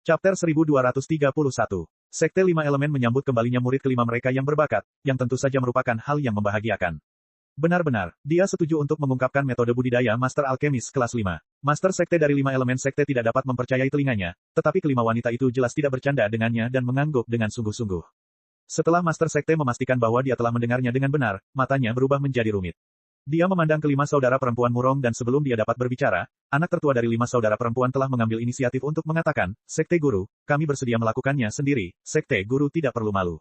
Chapter 1231. Sekte Lima Elemen menyambut kembalinya murid kelima mereka yang berbakat, yang tentu saja merupakan hal yang membahagiakan. Benar-benar, dia setuju untuk mengungkapkan metode budidaya Master Alkemis kelas 5. Master Sekte dari Lima Elemen Sekte tidak dapat mempercayai telinganya, tetapi kelima wanita itu jelas tidak bercanda dengannya dan mengangguk dengan sungguh-sungguh. Setelah Master Sekte memastikan bahwa dia telah mendengarnya dengan benar, matanya berubah menjadi rumit. Dia memandang kelima saudara perempuan murong dan sebelum dia dapat berbicara, anak tertua dari lima saudara perempuan telah mengambil inisiatif untuk mengatakan, Sekte Guru, kami bersedia melakukannya sendiri, Sekte Guru tidak perlu malu.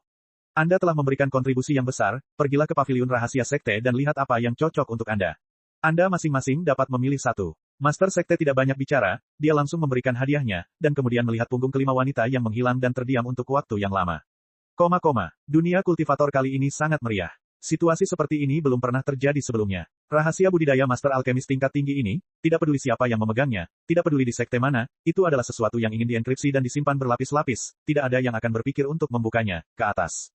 Anda telah memberikan kontribusi yang besar, pergilah ke paviliun rahasia Sekte dan lihat apa yang cocok untuk Anda. Anda masing-masing dapat memilih satu. Master Sekte tidak banyak bicara, dia langsung memberikan hadiahnya, dan kemudian melihat punggung kelima wanita yang menghilang dan terdiam untuk waktu yang lama. Dunia kultivator kali ini sangat meriah. Situasi seperti ini belum pernah terjadi sebelumnya. Rahasia budidaya Master Alkemis tingkat tinggi ini, tidak peduli siapa yang memegangnya, tidak peduli di sekte mana, itu adalah sesuatu yang ingin dienkripsi dan disimpan berlapis-lapis, tidak ada yang akan berpikir untuk membukanya, ke atas.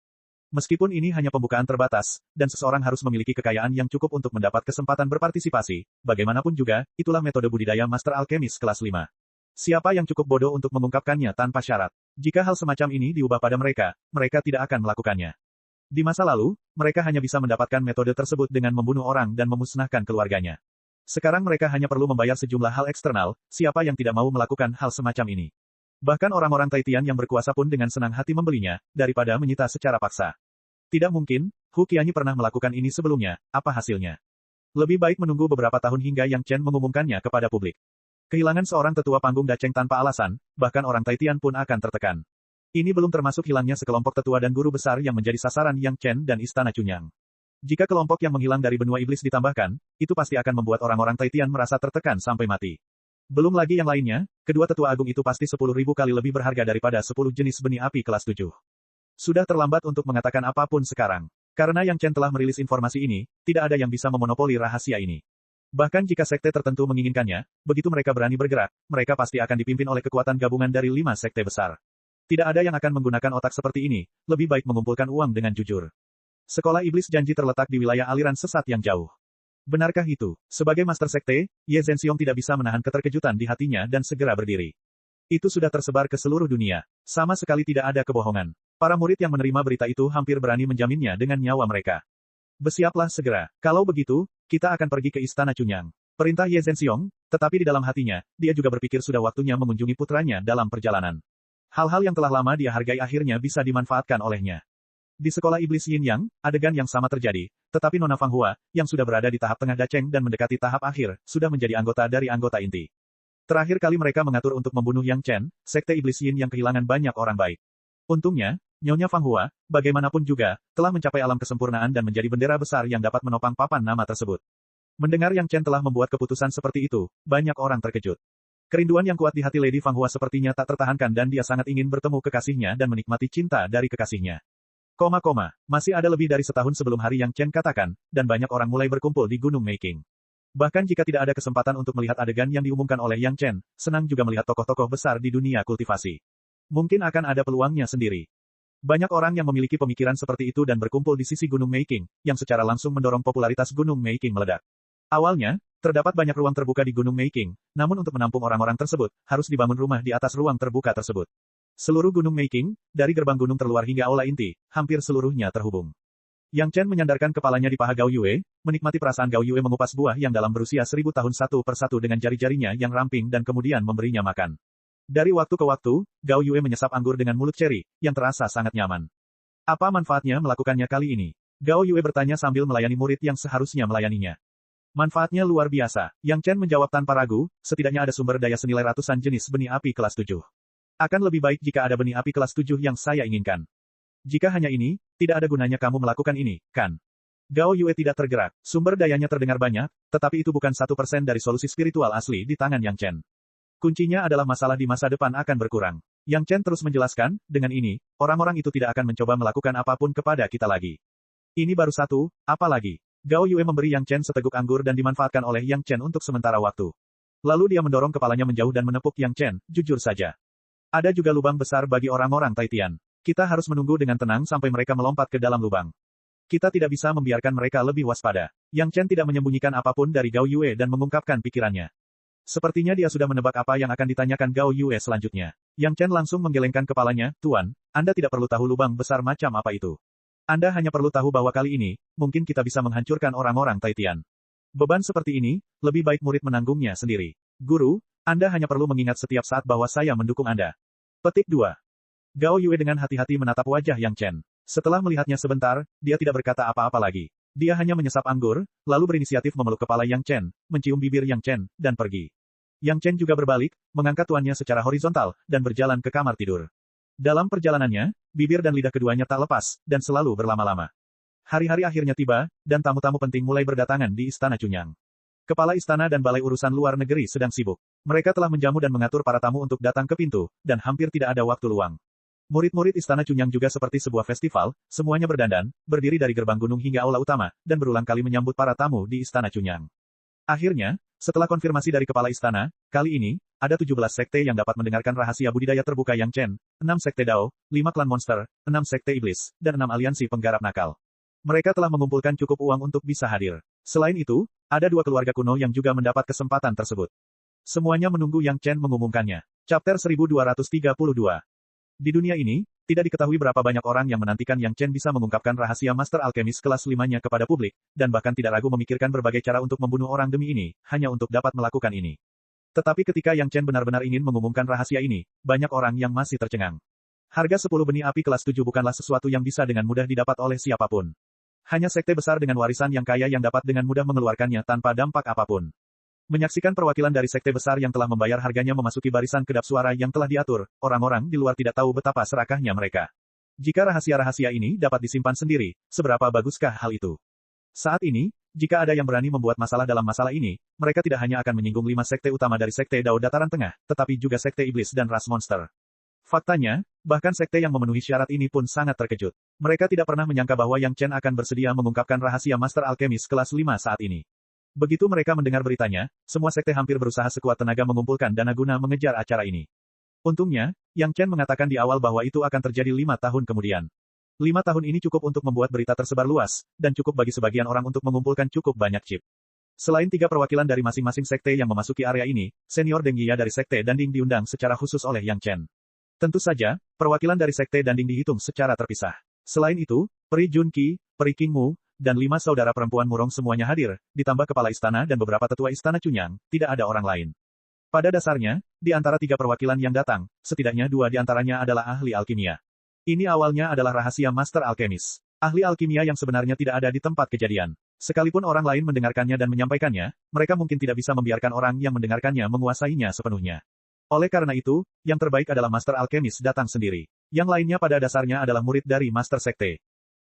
Meskipun ini hanya pembukaan terbatas, dan seseorang harus memiliki kekayaan yang cukup untuk mendapat kesempatan berpartisipasi, bagaimanapun juga, itulah metode budidaya Master Alkemis kelas 5. Siapa yang cukup bodoh untuk mengungkapkannya tanpa syarat? Jika hal semacam ini diubah pada mereka, mereka tidak akan melakukannya. Di masa lalu, mereka hanya bisa mendapatkan metode tersebut dengan membunuh orang dan memusnahkan keluarganya. Sekarang mereka hanya perlu membayar sejumlah hal eksternal, siapa yang tidak mau melakukan hal semacam ini? Bahkan orang-orang Taitian yang berkuasa pun dengan senang hati membelinya, daripada menyita secara paksa. Tidak mungkin, Hu Qianyi pernah melakukan ini sebelumnya, apa hasilnya? Lebih baik menunggu beberapa tahun hingga Yang Chen mengumumkannya kepada publik. Kehilangan seorang tetua panggung daceng tanpa alasan, bahkan orang Taitian pun akan tertekan. Ini belum termasuk hilangnya sekelompok tetua dan guru besar yang menjadi sasaran Yang Chen dan Istana Chunyang. Jika kelompok yang menghilang dari benua iblis ditambahkan, itu pasti akan membuat orang-orang Taitian merasa tertekan sampai mati. Belum lagi yang lainnya, kedua tetua agung itu pasti 10.000 kali lebih berharga daripada 10 jenis benih api kelas 7. Sudah terlambat untuk mengatakan apapun sekarang. Karena Yang Chen telah merilis informasi ini, tidak ada yang bisa memonopoli rahasia ini. Bahkan jika sekte tertentu menginginkannya, begitu mereka berani bergerak, mereka pasti akan dipimpin oleh kekuatan gabungan dari 5 sekte besar. Tidak ada yang akan menggunakan otak seperti ini, lebih baik mengumpulkan uang dengan jujur. Sekolah iblis janji terletak di wilayah aliran sesat yang jauh. Benarkah itu? Sebagai Master Sekte, Ye Zhenxiong tidak bisa menahan keterkejutan di hatinya dan segera berdiri. Itu sudah tersebar ke seluruh dunia. Sama sekali tidak ada kebohongan. Para murid yang menerima berita itu hampir berani menjaminnya dengan nyawa mereka. Bersiaplah segera. Kalau begitu, kita akan pergi ke Istana Chunyang. Perintah Ye Zhenxiong, tetapi di dalam hatinya, dia juga berpikir sudah waktunya mengunjungi putranya dalam perjalanan. Hal-hal yang telah lama dia hargai akhirnya bisa dimanfaatkan olehnya. Di sekolah iblis Yin Yang, adegan yang sama terjadi, tetapi Nona Fang Hua, yang sudah berada di tahap tengah daceng dan mendekati tahap akhir, sudah menjadi anggota dari anggota inti. Terakhir kali mereka mengatur untuk membunuh Yang Chen, sekte iblis Yin yang kehilangan banyak orang baik. Untungnya, Nyonya Fang Hua, bagaimanapun juga, telah mencapai alam kesempurnaan dan menjadi bendera besar yang dapat menopang papan nama tersebut. Mendengar Yang Chen telah membuat keputusan seperti itu, banyak orang terkejut. Kerinduan yang kuat di hati Lady Fang Hua sepertinya tak tertahankan dan dia sangat ingin bertemu kekasihnya dan menikmati cinta dari kekasihnya. Masih ada lebih dari setahun sebelum hari Yang Chen katakan, dan banyak orang mulai berkumpul di Gunung Meking. Bahkan jika tidak ada kesempatan untuk melihat adegan yang diumumkan oleh Yang Chen, senang juga melihat tokoh-tokoh besar di dunia kultivasi. Mungkin akan ada peluangnya sendiri. Banyak orang yang memiliki pemikiran seperti itu dan berkumpul di sisi Gunung Meking, yang secara langsung mendorong popularitas Gunung Meking meledak. Awalnya, terdapat banyak ruang terbuka di Gunung Meking, namun untuk menampung orang-orang tersebut, harus dibangun rumah di atas ruang terbuka tersebut. Seluruh Gunung Meking, dari gerbang gunung terluar hingga aula inti, hampir seluruhnya terhubung. Yang Chen menyandarkan kepalanya di paha Gao Yue, menikmati perasaan Gao Yue mengupas buah yang dalam berusia 1000 tahun satu persatu dengan jari-jarinya yang ramping dan kemudian memberinya makan. Dari waktu ke waktu, Gao Yue menyesap anggur dengan mulut ceri, yang terasa sangat nyaman. Apa manfaatnya melakukannya kali ini? Gao Yue bertanya sambil melayani murid yang seharusnya melayaninya. Manfaatnya luar biasa. Yang Chen menjawab tanpa ragu, setidaknya ada sumber daya senilai ratusan jenis benih api kelas 7. Akan lebih baik jika ada benih api kelas 7 yang saya inginkan. Jika hanya ini, tidak ada gunanya kamu melakukan ini, kan? Gao Yue tidak tergerak. Sumber dayanya terdengar banyak, tetapi itu bukan 1% dari solusi spiritual asli di tangan Yang Chen. Kuncinya adalah masalah di masa depan akan berkurang. Yang Chen terus menjelaskan, dengan ini, orang-orang itu tidak akan mencoba melakukan apapun kepada kita lagi. Ini baru satu, apa lagi? Gao Yue memberi Yang Chen seteguk anggur dan dimanfaatkan oleh Yang Chen untuk sementara waktu. Lalu dia mendorong kepalanya menjauh dan menepuk Yang Chen, jujur saja. Ada juga lubang besar bagi orang-orang Taitian. Kita harus menunggu dengan tenang sampai mereka melompat ke dalam lubang. Kita tidak bisa membiarkan mereka lebih waspada. Yang Chen tidak menyembunyikan apapun dari Gao Yue dan mengungkapkan pikirannya. Sepertinya dia sudah menebak apa yang akan ditanyakan Gao Yue selanjutnya. Yang Chen langsung menggelengkan kepalanya, Tuan, Anda tidak perlu tahu lubang besar macam apa itu. Anda hanya perlu tahu bahwa kali ini, mungkin kita bisa menghancurkan orang-orang Taitian. Beban seperti ini, lebih baik murid menanggungnya sendiri. Guru, Anda hanya perlu mengingat setiap saat bahwa saya mendukung Anda. Petik 2. Gao Yue dengan hati-hati menatap wajah Yang Chen. Setelah melihatnya sebentar, dia tidak berkata apa-apa lagi. Dia hanya menyesap anggur, lalu berinisiatif memeluk kepala Yang Chen, mencium bibir Yang Chen, dan pergi. Yang Chen juga berbalik, mengangkat tuannya secara horizontal, dan berjalan ke kamar tidur. Dalam perjalanannya, bibir dan lidah keduanya tak lepas, dan selalu berlama-lama. Hari-hari akhirnya tiba, dan tamu-tamu penting mulai berdatangan di Istana Cunyang. Kepala istana dan balai urusan luar negeri sedang sibuk. Mereka telah menjamu dan mengatur para tamu untuk datang ke pintu, dan hampir tidak ada waktu luang. Murid-murid Istana Cunyang juga seperti sebuah festival, semuanya berdandan, berdiri dari gerbang gunung hingga aula utama, dan berulang kali menyambut para tamu di Istana Cunyang. Akhirnya, setelah konfirmasi dari kepala istana, kali ini, ada 17 sekte yang dapat mendengarkan rahasia budidaya terbuka Yang Chen, 6 sekte Dao, 5 klan monster, 6 sekte iblis, dan 6 aliansi penggarap nakal. Mereka telah mengumpulkan cukup uang untuk bisa hadir. Selain itu, ada 2 keluarga kuno yang juga mendapat kesempatan tersebut. Semuanya menunggu Yang Chen mengumumkannya. Chapter 1232. Di dunia ini, tidak diketahui berapa banyak orang yang menantikan Yang Chen bisa mengungkapkan rahasia Master Alkemis kelas 5-nya kepada publik, dan bahkan tidak ragu memikirkan berbagai cara untuk membunuh orang demi ini, hanya untuk dapat melakukan ini. Tetapi ketika Yang Chen benar-benar ingin mengumumkan rahasia ini, banyak orang yang masih tercengang. Harga 10 benih api kelas 7 bukanlah sesuatu yang bisa dengan mudah didapat oleh siapapun. Hanya sekte besar dengan warisan yang kaya yang dapat dengan mudah mengeluarkannya tanpa dampak apapun. Menyaksikan perwakilan dari sekte besar yang telah membayar harganya memasuki barisan kedap suara yang telah diatur, orang-orang di luar tidak tahu betapa serakahnya mereka. Jika rahasia-rahasia ini dapat disimpan sendiri, seberapa baguskah hal itu? Saat ini, jika ada yang berani membuat masalah dalam masalah ini, mereka tidak hanya akan menyinggung 5 sekte utama dari sekte Dao Dataran Tengah, tetapi juga sekte iblis dan ras monster. Faktanya, bahkan sekte yang memenuhi syarat ini pun sangat terkejut. Mereka tidak pernah menyangka bahwa Yang Chen akan bersedia mengungkapkan rahasia Master Alkemis kelas 5 saat ini. Begitu mereka mendengar beritanya, semua sekte hampir berusaha sekuat tenaga mengumpulkan dana guna mengejar acara ini. Untungnya, Yang Chen mengatakan di awal bahwa itu akan terjadi 5 tahun kemudian. 5 tahun ini cukup untuk membuat berita tersebar luas, dan cukup bagi sebagian orang untuk mengumpulkan cukup banyak chip. Selain 3 perwakilan dari masing-masing sekte yang memasuki area ini, senior Deng Yiya dari sekte Danding diundang secara khusus oleh Yang Chen. Tentu saja, perwakilan dari sekte Danding dihitung secara terpisah. Selain itu, Peri Junqi, Peri Qingmu, dan 5 saudara perempuan Murong semuanya hadir, ditambah kepala istana dan beberapa tetua istana Cunyang, tidak ada orang lain. Pada dasarnya, di antara 3 perwakilan yang datang, setidaknya 2 di antaranya adalah ahli alkimia. Ini awalnya adalah rahasia Master Alkemis. Ahli alkimia yang sebenarnya tidak ada di tempat kejadian. Sekalipun orang lain mendengarkannya dan menyampaikannya, mereka mungkin tidak bisa membiarkan orang yang mendengarkannya menguasainya sepenuhnya. Oleh karena itu, yang terbaik adalah Master Alkemis datang sendiri. Yang lainnya pada dasarnya adalah murid dari Master Sekte.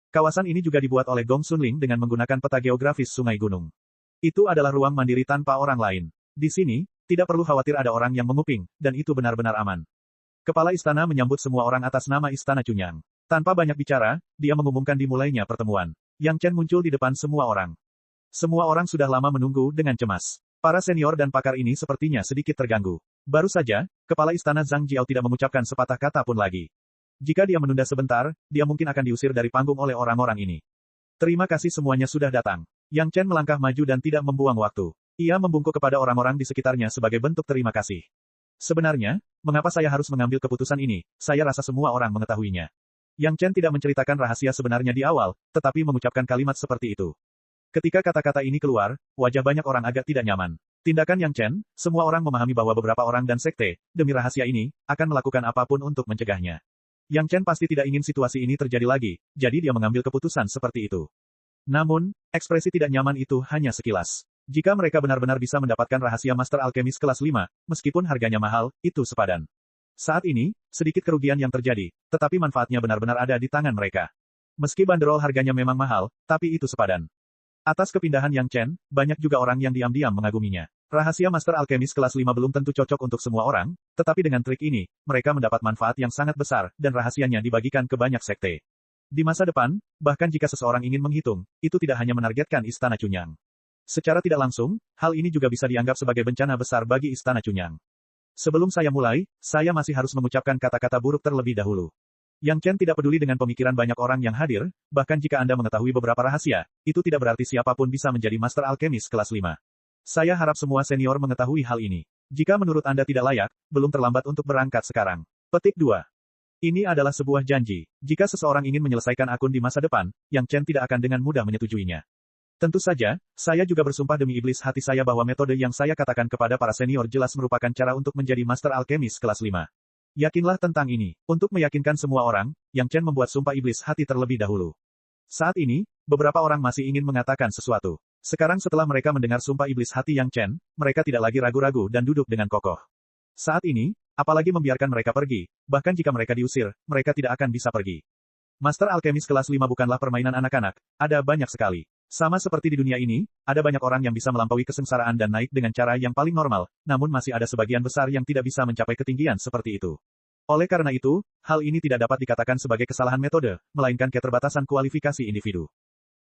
Kawasan ini juga dibuat oleh Gong Sunling dengan menggunakan peta geografis sungai gunung. Itu adalah ruang mandiri tanpa orang lain. Di sini, tidak perlu khawatir ada orang yang menguping, dan itu benar-benar aman. Kepala istana menyambut semua orang atas nama Istana Cunyang. Tanpa banyak bicara, dia mengumumkan dimulainya pertemuan. Yang Chen muncul di depan semua orang. Semua orang sudah lama menunggu dengan cemas. Para senior dan pakar ini sepertinya sedikit terganggu. Baru saja, kepala istana Zhang Jiao tidak mengucapkan sepatah kata pun lagi. Jika dia menunda sebentar, dia mungkin akan diusir dari panggung oleh orang-orang ini. Terima kasih semuanya sudah datang. Yang Chen melangkah maju dan tidak membuang waktu. Ia membungkuk kepada orang-orang di sekitarnya sebagai bentuk terima kasih. Sebenarnya, mengapa saya harus mengambil keputusan ini? Saya rasa semua orang mengetahuinya. Yang Chen tidak menceritakan rahasia sebenarnya di awal, tetapi mengucapkan kalimat seperti itu. Ketika kata-kata ini keluar, wajah banyak orang agak tidak nyaman. Tindakan Yang Chen, semua orang memahami bahwa beberapa orang dan sekte, demi rahasia ini, akan melakukan apapun untuk mencegahnya. Yang Chen pasti tidak ingin situasi ini terjadi lagi, jadi dia mengambil keputusan seperti itu. Namun, ekspresi tidak nyaman itu hanya sekilas. Jika mereka benar-benar bisa mendapatkan rahasia Master Alkemis kelas 5, meskipun harganya mahal, itu sepadan. Saat ini, sedikit kerugian yang terjadi, tetapi manfaatnya benar-benar ada di tangan mereka. Meski bandrol harganya memang mahal, tapi itu sepadan. Atas kepindahan Yang Chen, banyak juga orang yang diam-diam mengaguminya. Rahasia Master Alkemis kelas 5 belum tentu cocok untuk semua orang, tetapi dengan trik ini, mereka mendapat manfaat yang sangat besar, dan rahasianya dibagikan ke banyak sekte. Di masa depan, bahkan jika seseorang ingin menghitung, itu tidak hanya menargetkan Istana Cunyang. Secara tidak langsung, hal ini juga bisa dianggap sebagai bencana besar bagi Istana Cunyang. Sebelum saya mulai, saya masih harus mengucapkan kata-kata buruk terlebih dahulu. Yang Chen tidak peduli dengan pemikiran banyak orang yang hadir, bahkan jika Anda mengetahui beberapa rahasia, itu tidak berarti siapapun bisa menjadi Master Alkemis kelas 5. Saya harap semua senior mengetahui hal ini. Jika menurut Anda tidak layak, belum terlambat untuk berangkat sekarang. Petik 2. Ini adalah sebuah janji. Jika seseorang ingin menyelesaikan akun di masa depan, Yang Chen tidak akan dengan mudah menyetujuinya. Tentu saja, saya juga bersumpah demi iblis hati saya bahwa metode yang saya katakan kepada para senior jelas merupakan cara untuk menjadi Master Alkemis kelas 5. Yakinlah tentang ini. Untuk meyakinkan semua orang, Yang Chen membuat sumpah iblis hati terlebih dahulu. Saat ini, beberapa orang masih ingin mengatakan sesuatu. Sekarang setelah mereka mendengar sumpah iblis hati Yang Chen, mereka tidak lagi ragu-ragu dan duduk dengan kokoh. Saat ini, apalagi membiarkan mereka pergi, bahkan jika mereka diusir, mereka tidak akan bisa pergi. Master Alkemis kelas 5 bukanlah permainan anak-anak, ada banyak sekali. Sama seperti di dunia ini, ada banyak orang yang bisa melampaui kesengsaraan dan naik dengan cara yang paling normal, namun masih ada sebagian besar yang tidak bisa mencapai ketinggian seperti itu. Oleh karena itu, hal ini tidak dapat dikatakan sebagai kesalahan metode, melainkan keterbatasan kualifikasi individu.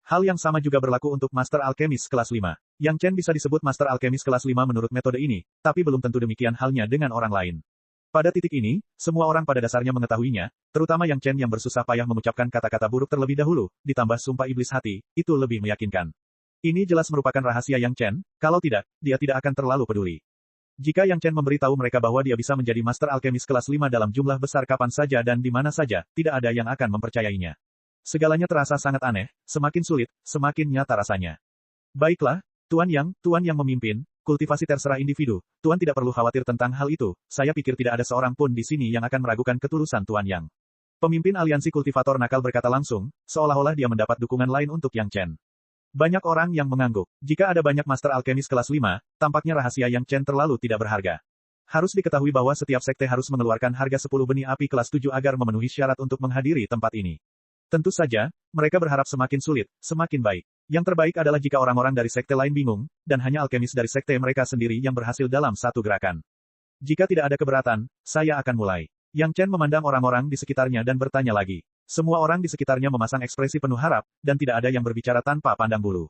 Hal yang sama juga berlaku untuk Master Alkemis kelas 5. Yang Chen bisa disebut Master Alkemis kelas 5 menurut metode ini, tapi belum tentu demikian halnya dengan orang lain. Pada titik ini, semua orang pada dasarnya mengetahuinya, terutama Yang Chen yang bersusah payah mengucapkan kata-kata buruk terlebih dahulu, ditambah sumpah iblis hati, itu lebih meyakinkan. Ini jelas merupakan rahasia Yang Chen, kalau tidak, dia tidak akan terlalu peduli. Jika Yang Chen memberitahu mereka bahwa dia bisa menjadi Master Alkemis kelas 5 dalam jumlah besar kapan saja dan di mana saja, tidak ada yang akan mempercayainya. Segalanya terasa sangat aneh, semakin sulit, semakin nyata rasanya. Baiklah, Tuan Yang memimpin, kultivasi terserah individu, Tuan tidak perlu khawatir tentang hal itu, saya pikir tidak ada seorang pun di sini yang akan meragukan ketulusan Tuan Yang. Pemimpin aliansi kultivator nakal berkata langsung, seolah-olah dia mendapat dukungan lain untuk Yang Chen. Banyak orang yang mengangguk, jika ada banyak Master Alkemis kelas 5, tampaknya rahasia Yang Chen terlalu tidak berharga. Harus diketahui bahwa setiap sekte harus mengeluarkan harga 10 benih api kelas 7 agar memenuhi syarat untuk menghadiri tempat ini. Tentu saja, mereka berharap semakin sulit, semakin baik. Yang terbaik adalah jika orang-orang dari sekte lain bingung, dan hanya alkemis dari sekte mereka sendiri yang berhasil dalam satu gerakan. Jika tidak ada keberatan, saya akan mulai. Yang Chen memandang orang-orang di sekitarnya dan bertanya lagi. Semua orang di sekitarnya memasang ekspresi penuh harap, dan tidak ada yang berbicara tanpa pandang bulu.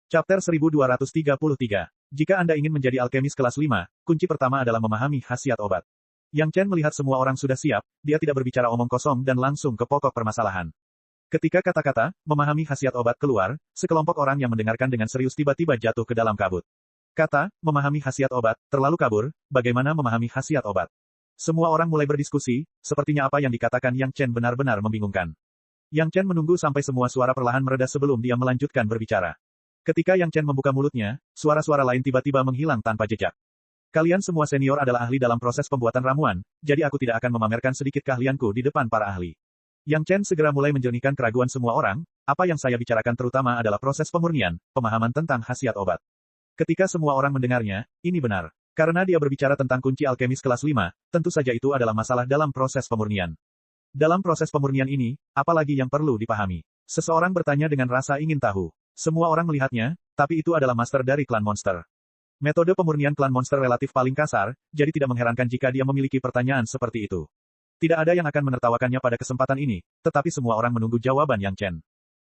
Chapter 1233. Jika Anda ingin menjadi alkemis kelas 5, kunci pertama adalah memahami khasiat obat. Yang Chen melihat semua orang sudah siap, dia tidak berbicara omong kosong dan langsung ke pokok permasalahan. Ketika kata-kata, memahami khasiat obat keluar, sekelompok orang yang mendengarkan dengan serius tiba-tiba jatuh ke dalam kabut. Kata, memahami khasiat obat, terlalu kabur, bagaimana memahami khasiat obat? Semua orang mulai berdiskusi, sepertinya apa yang dikatakan Yang Chen benar-benar membingungkan. Yang Chen menunggu sampai semua suara perlahan mereda sebelum dia melanjutkan berbicara. Ketika Yang Chen membuka mulutnya, suara-suara lain tiba-tiba menghilang tanpa jejak. Kalian semua senior adalah ahli dalam proses pembuatan ramuan, jadi aku tidak akan memamerkan sedikit keahlianku di depan para ahli. Yang Chen segera mulai menjernihkan keraguan semua orang, apa yang saya bicarakan terutama adalah proses pemurnian, pemahaman tentang khasiat obat. Ketika semua orang mendengarnya, ini benar. Karena dia berbicara tentang kunci alkemis kelas 5, tentu saja itu adalah masalah dalam proses pemurnian. Dalam proses pemurnian ini, apalagi yang perlu dipahami? Seseorang bertanya dengan rasa ingin tahu. Semua orang melihatnya, tapi itu adalah master dari klan monster. Metode pemurnian klan monster relatif paling kasar, jadi tidak mengherankan jika dia memiliki pertanyaan seperti itu. Tidak ada yang akan menertawakannya pada kesempatan ini, tetapi semua orang menunggu jawaban Yang Chen.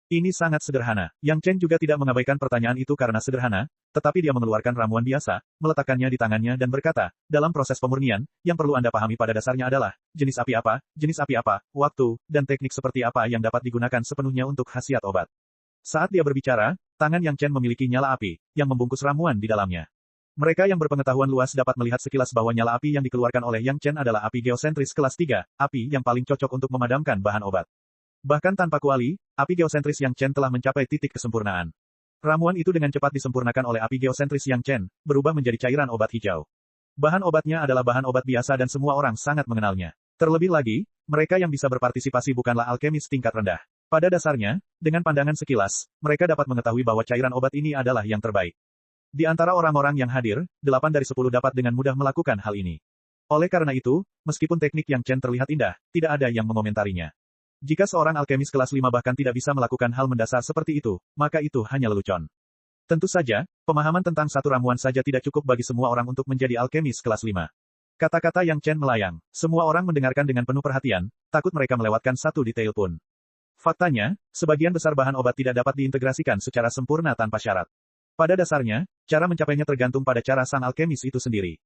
Ini sangat sederhana. Yang Chen juga tidak mengabaikan pertanyaan itu karena sederhana, tetapi dia mengeluarkan ramuan biasa, meletakkannya di tangannya dan berkata, dalam proses pemurnian, yang perlu Anda pahami pada dasarnya adalah, jenis api apa, waktu, dan teknik seperti apa yang dapat digunakan sepenuhnya untuk khasiat obat. Saat dia berbicara, tangan Yang Chen memiliki nyala api, yang membungkus ramuan di dalamnya. Mereka yang berpengetahuan luas dapat melihat sekilas bahwa nyala api yang dikeluarkan oleh Yang Chen adalah api geosentris kelas 3, api yang paling cocok untuk memadamkan bahan obat. Bahkan tanpa kuali, api geosentris Yang Chen telah mencapai titik kesempurnaan. Ramuan itu dengan cepat disempurnakan oleh api geosentris Yang Chen, berubah menjadi cairan obat hijau. Bahan obatnya adalah bahan obat biasa dan semua orang sangat mengenalnya. Terlebih lagi, mereka yang bisa berpartisipasi bukanlah alkemis tingkat rendah. Pada dasarnya, dengan pandangan sekilas, mereka dapat mengetahui bahwa cairan obat ini adalah yang terbaik. Di antara orang-orang yang hadir, 8 dari 10 dapat dengan mudah melakukan hal ini. Oleh karena itu, meskipun teknik Yang Chen terlihat indah, tidak ada yang mengomentarinya. Jika seorang alkemis kelas 5 bahkan tidak bisa melakukan hal mendasar seperti itu, maka itu hanya lelucon. Tentu saja, pemahaman tentang satu ramuan saja tidak cukup bagi semua orang untuk menjadi alkemis kelas 5. Kata-kata Yang Chen melayang. Semua orang mendengarkan dengan penuh perhatian, takut mereka melewatkan satu detail pun. Faktanya, sebagian besar bahan obat tidak dapat diintegrasikan secara sempurna tanpa syarat. Pada dasarnya, cara mencapainya tergantung pada cara sang alkemis itu sendiri.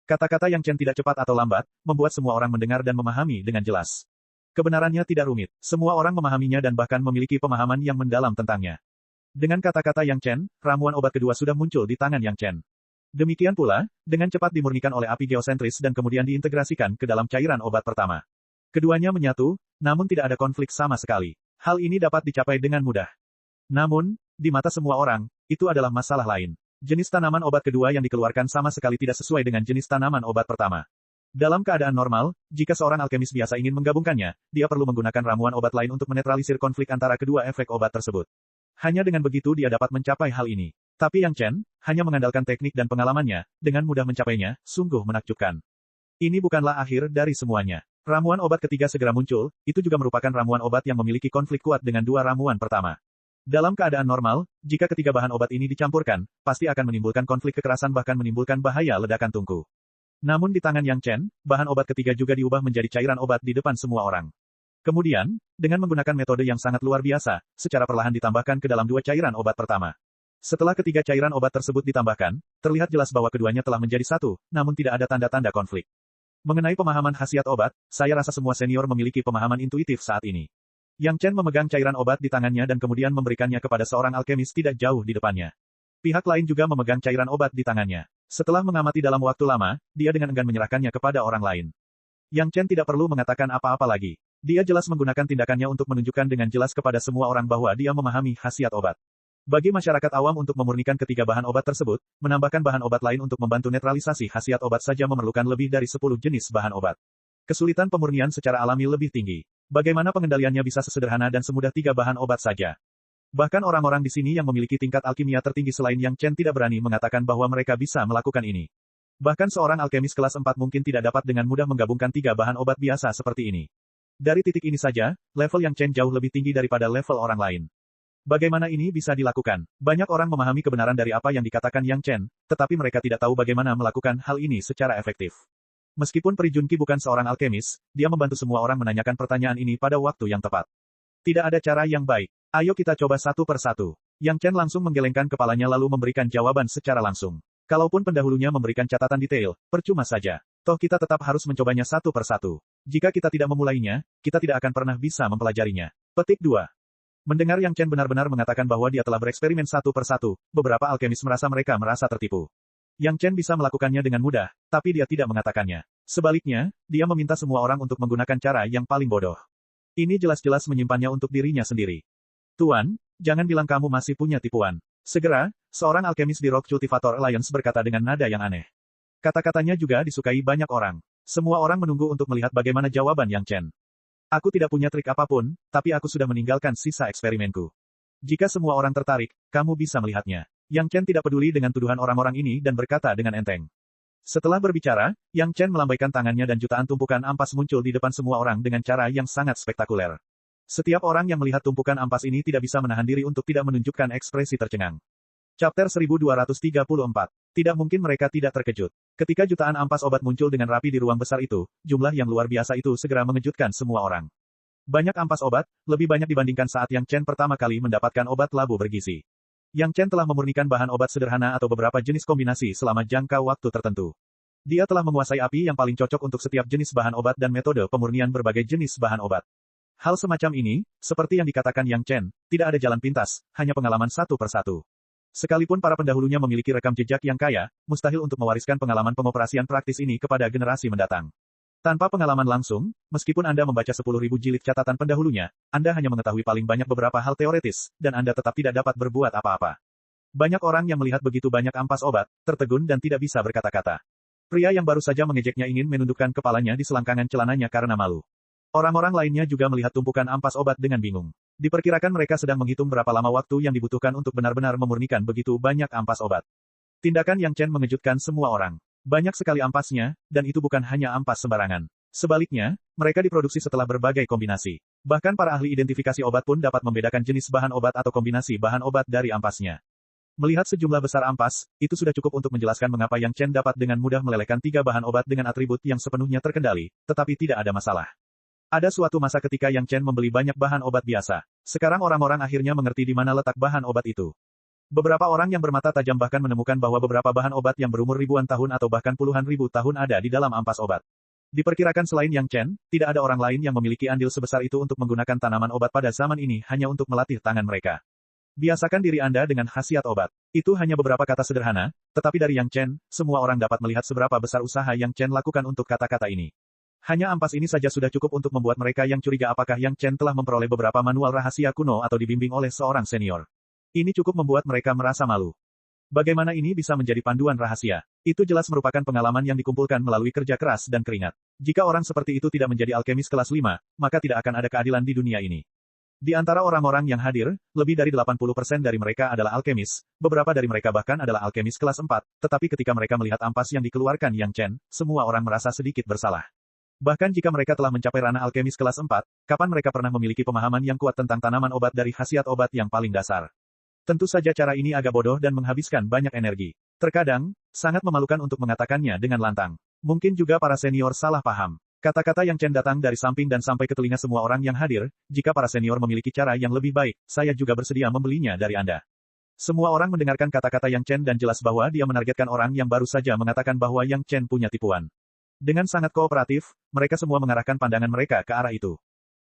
Kata-kata Yang Chen tidak cepat atau lambat, membuat semua orang mendengar dan memahami dengan jelas. Kebenarannya tidak rumit, semua orang memahaminya dan bahkan memiliki pemahaman yang mendalam tentangnya. Dengan kata-kata Yang Chen, ramuan obat kedua sudah muncul di tangan Yang Chen. Demikian pula, dengan cepat dimurnikan oleh api geosentris dan kemudian diintegrasikan ke dalam cairan obat pertama. Keduanya menyatu, namun tidak ada konflik sama sekali. Hal ini dapat dicapai dengan mudah. Namun, di mata semua orang, itu adalah masalah lain. Jenis tanaman obat kedua yang dikeluarkan sama sekali tidak sesuai dengan jenis tanaman obat pertama. Dalam keadaan normal, jika seorang alkemis biasa ingin menggabungkannya, dia perlu menggunakan ramuan obat lain untuk menetralisir konflik antara kedua efek obat tersebut. Hanya dengan begitu dia dapat mencapai hal ini. Tapi Yang Chen, hanya mengandalkan teknik dan pengalamannya, dengan mudah mencapainya, sungguh menakjubkan. Ini bukanlah akhir dari semuanya. Ramuan obat ketiga segera muncul, itu juga merupakan ramuan obat yang memiliki konflik kuat dengan dua ramuan pertama. Dalam keadaan normal, jika ketiga bahan obat ini dicampurkan, pasti akan menimbulkan konflik kekerasan bahkan menimbulkan bahaya ledakan tungku. Namun di tangan Yang Chen, bahan obat ketiga juga diubah menjadi cairan obat di depan semua orang. Kemudian, dengan menggunakan metode yang sangat luar biasa, secara perlahan ditambahkan ke dalam dua cairan obat pertama. Setelah ketiga cairan obat tersebut ditambahkan, terlihat jelas bahwa keduanya telah menjadi satu, namun tidak ada tanda-tanda konflik. Mengenai pemahaman khasiat obat, saya rasa semua senior memiliki pemahaman intuitif saat ini. Yang Chen memegang cairan obat di tangannya dan kemudian memberikannya kepada seorang alkemis tidak jauh di depannya. Pihak lain juga memegang cairan obat di tangannya. Setelah mengamati dalam waktu lama, dia dengan enggan menyerahkannya kepada orang lain. Yang Chen tidak perlu mengatakan apa-apa lagi. Dia jelas menggunakan tindakannya untuk menunjukkan dengan jelas kepada semua orang bahwa dia memahami khasiat obat. Bagi masyarakat awam untuk memurnikan ketiga bahan obat tersebut, menambahkan bahan obat lain untuk membantu netralisasi khasiat obat saja memerlukan lebih dari 10 jenis bahan obat. Kesulitan pemurnian secara alami lebih tinggi. Bagaimana pengendaliannya bisa sesederhana dan semudah 3 bahan obat saja? Bahkan orang-orang di sini yang memiliki tingkat alkimia tertinggi selain Yang Chen tidak berani mengatakan bahwa mereka bisa melakukan ini. Bahkan seorang alkemis kelas 4 mungkin tidak dapat dengan mudah menggabungkan 3 bahan obat biasa seperti ini. Dari titik ini saja, level Yang Chen jauh lebih tinggi daripada level orang lain. Bagaimana ini bisa dilakukan? Banyak orang memahami kebenaran dari apa yang dikatakan Yang Chen, tetapi mereka tidak tahu bagaimana melakukan hal ini secara efektif. Meskipun Pri Junqi bukan seorang alkemis, dia membantu semua orang menanyakan pertanyaan ini pada waktu yang tepat. Tidak ada cara yang baik. Ayo kita coba satu per satu. Yang Chen langsung menggelengkan kepalanya lalu memberikan jawaban secara langsung. Kalaupun pendahulunya memberikan catatan detail, percuma saja. Toh kita tetap harus mencobanya satu per satu. Jika kita tidak memulainya, kita tidak akan pernah bisa mempelajarinya. Petik 2. Mendengar Yang Chen benar-benar mengatakan bahwa dia telah bereksperimen satu per satu, beberapa alkemis merasa tertipu. Yang Chen bisa melakukannya dengan mudah, tapi dia tidak mengatakannya. Sebaliknya, dia meminta semua orang untuk menggunakan cara yang paling bodoh. Ini jelas-jelas menyimpannya untuk dirinya sendiri. Tuan, jangan bilang kamu masih punya tipuan. Segera, seorang alkemis di Rock Cultivator Alliance berkata dengan nada yang aneh. Kata-katanya juga disukai banyak orang. Semua orang menunggu untuk melihat bagaimana jawaban Yang Chen. Aku tidak punya trik apapun, tapi aku sudah meninggalkan sisa eksperimenku. Jika semua orang tertarik, kamu bisa melihatnya. Yang Chen tidak peduli dengan tuduhan orang-orang ini dan berkata dengan enteng. Setelah berbicara, Yang Chen melambaikan tangannya dan jutaan tumpukan ampas muncul di depan semua orang dengan cara yang sangat spektakuler. Setiap orang yang melihat tumpukan ampas ini tidak bisa menahan diri untuk tidak menunjukkan ekspresi tercengang. Chapter 1234. Tidak mungkin mereka tidak terkejut. Ketika jutaan ampas obat muncul dengan rapi di ruang besar itu, jumlah yang luar biasa itu segera mengejutkan semua orang. Banyak ampas obat, lebih banyak dibandingkan saat Yang Chen pertama kali mendapatkan obat labu bergizi. Yang Chen telah memurnikan bahan obat sederhana atau beberapa jenis kombinasi selama jangka waktu tertentu. Dia telah menguasai api yang paling cocok untuk setiap jenis bahan obat dan metode pemurnian berbagai jenis bahan obat. Hal semacam ini, seperti yang dikatakan Yang Chen, tidak ada jalan pintas, hanya pengalaman satu per satu. Sekalipun para pendahulunya memiliki rekam jejak yang kaya, mustahil untuk mewariskan pengalaman pengoperasian praktis ini kepada generasi mendatang. Tanpa pengalaman langsung, meskipun Anda membaca 10.000 jilid catatan pendahulunya, Anda hanya mengetahui paling banyak beberapa hal teoretis, dan Anda tetap tidak dapat berbuat apa-apa. Banyak orang yang melihat begitu banyak ampas obat, tertegun dan tidak bisa berkata-kata. Pria yang baru saja mengejeknya ingin menundukkan kepalanya di selangkangan celananya karena malu. Orang-orang lainnya juga melihat tumpukan ampas obat dengan bingung. Diperkirakan mereka sedang menghitung berapa lama waktu yang dibutuhkan untuk benar-benar memurnikan begitu banyak ampas obat. Tindakan Yang Chen mengejutkan semua orang. Banyak sekali ampasnya, dan itu bukan hanya ampas sembarangan. Sebaliknya, mereka diproduksi setelah berbagai kombinasi. Bahkan para ahli identifikasi obat pun dapat membedakan jenis bahan obat atau kombinasi bahan obat dari ampasnya. Melihat sejumlah besar ampas, itu sudah cukup untuk menjelaskan mengapa Yang Chen dapat dengan mudah melelehkan 3 bahan obat dengan atribut yang sepenuhnya terkendali, tetapi tidak ada masalah. Ada suatu masa ketika Yang Chen membeli banyak bahan obat biasa. Sekarang orang-orang akhirnya mengerti di mana letak bahan obat itu. Beberapa orang yang bermata tajam bahkan menemukan bahwa beberapa bahan obat yang berumur ribuan tahun atau bahkan puluhan ribu tahun ada di dalam ampas obat. Diperkirakan selain Yang Chen, tidak ada orang lain yang memiliki andil sebesar itu untuk menggunakan tanaman obat pada zaman ini hanya untuk melatih tangan mereka. Biasakan diri Anda dengan khasiat obat. Itu hanya beberapa kata sederhana, tetapi dari Yang Chen, semua orang dapat melihat seberapa besar usaha Yang Chen lakukan untuk kata-kata ini. Hanya ampas ini saja sudah cukup untuk membuat mereka yang curiga apakah Yang Chen telah memperoleh beberapa manual rahasia kuno atau dibimbing oleh seorang senior. Ini cukup membuat mereka merasa malu. Bagaimana ini bisa menjadi panduan rahasia? Itu jelas merupakan pengalaman yang dikumpulkan melalui kerja keras dan keringat. Jika orang seperti itu tidak menjadi alkemis kelas 5, maka tidak akan ada keadilan di dunia ini. Di antara orang-orang yang hadir, lebih dari 80% dari mereka adalah alkemis, beberapa dari mereka bahkan adalah alkemis kelas 4, tetapi ketika mereka melihat ampas yang dikeluarkan Yang Chen, semua orang merasa sedikit bersalah. Bahkan jika mereka telah mencapai ranah alkemis kelas 4, kapan mereka pernah memiliki pemahaman yang kuat tentang tanaman obat dari khasiat obat yang paling dasar? Tentu saja cara ini agak bodoh dan menghabiskan banyak energi. Terkadang, sangat memalukan untuk mengatakannya dengan lantang. Mungkin juga para senior salah paham. Kata-kata Yang Chen datang dari samping dan sampai ke telinga semua orang yang hadir, jika para senior memiliki cara yang lebih baik, saya juga bersedia membelinya dari Anda. Semua orang mendengarkan kata-kata Yang Chen dan jelas bahwa dia menargetkan orang yang baru saja mengatakan bahwa Yang Chen punya tipuan. Dengan sangat kooperatif, mereka semua mengarahkan pandangan mereka ke arah itu.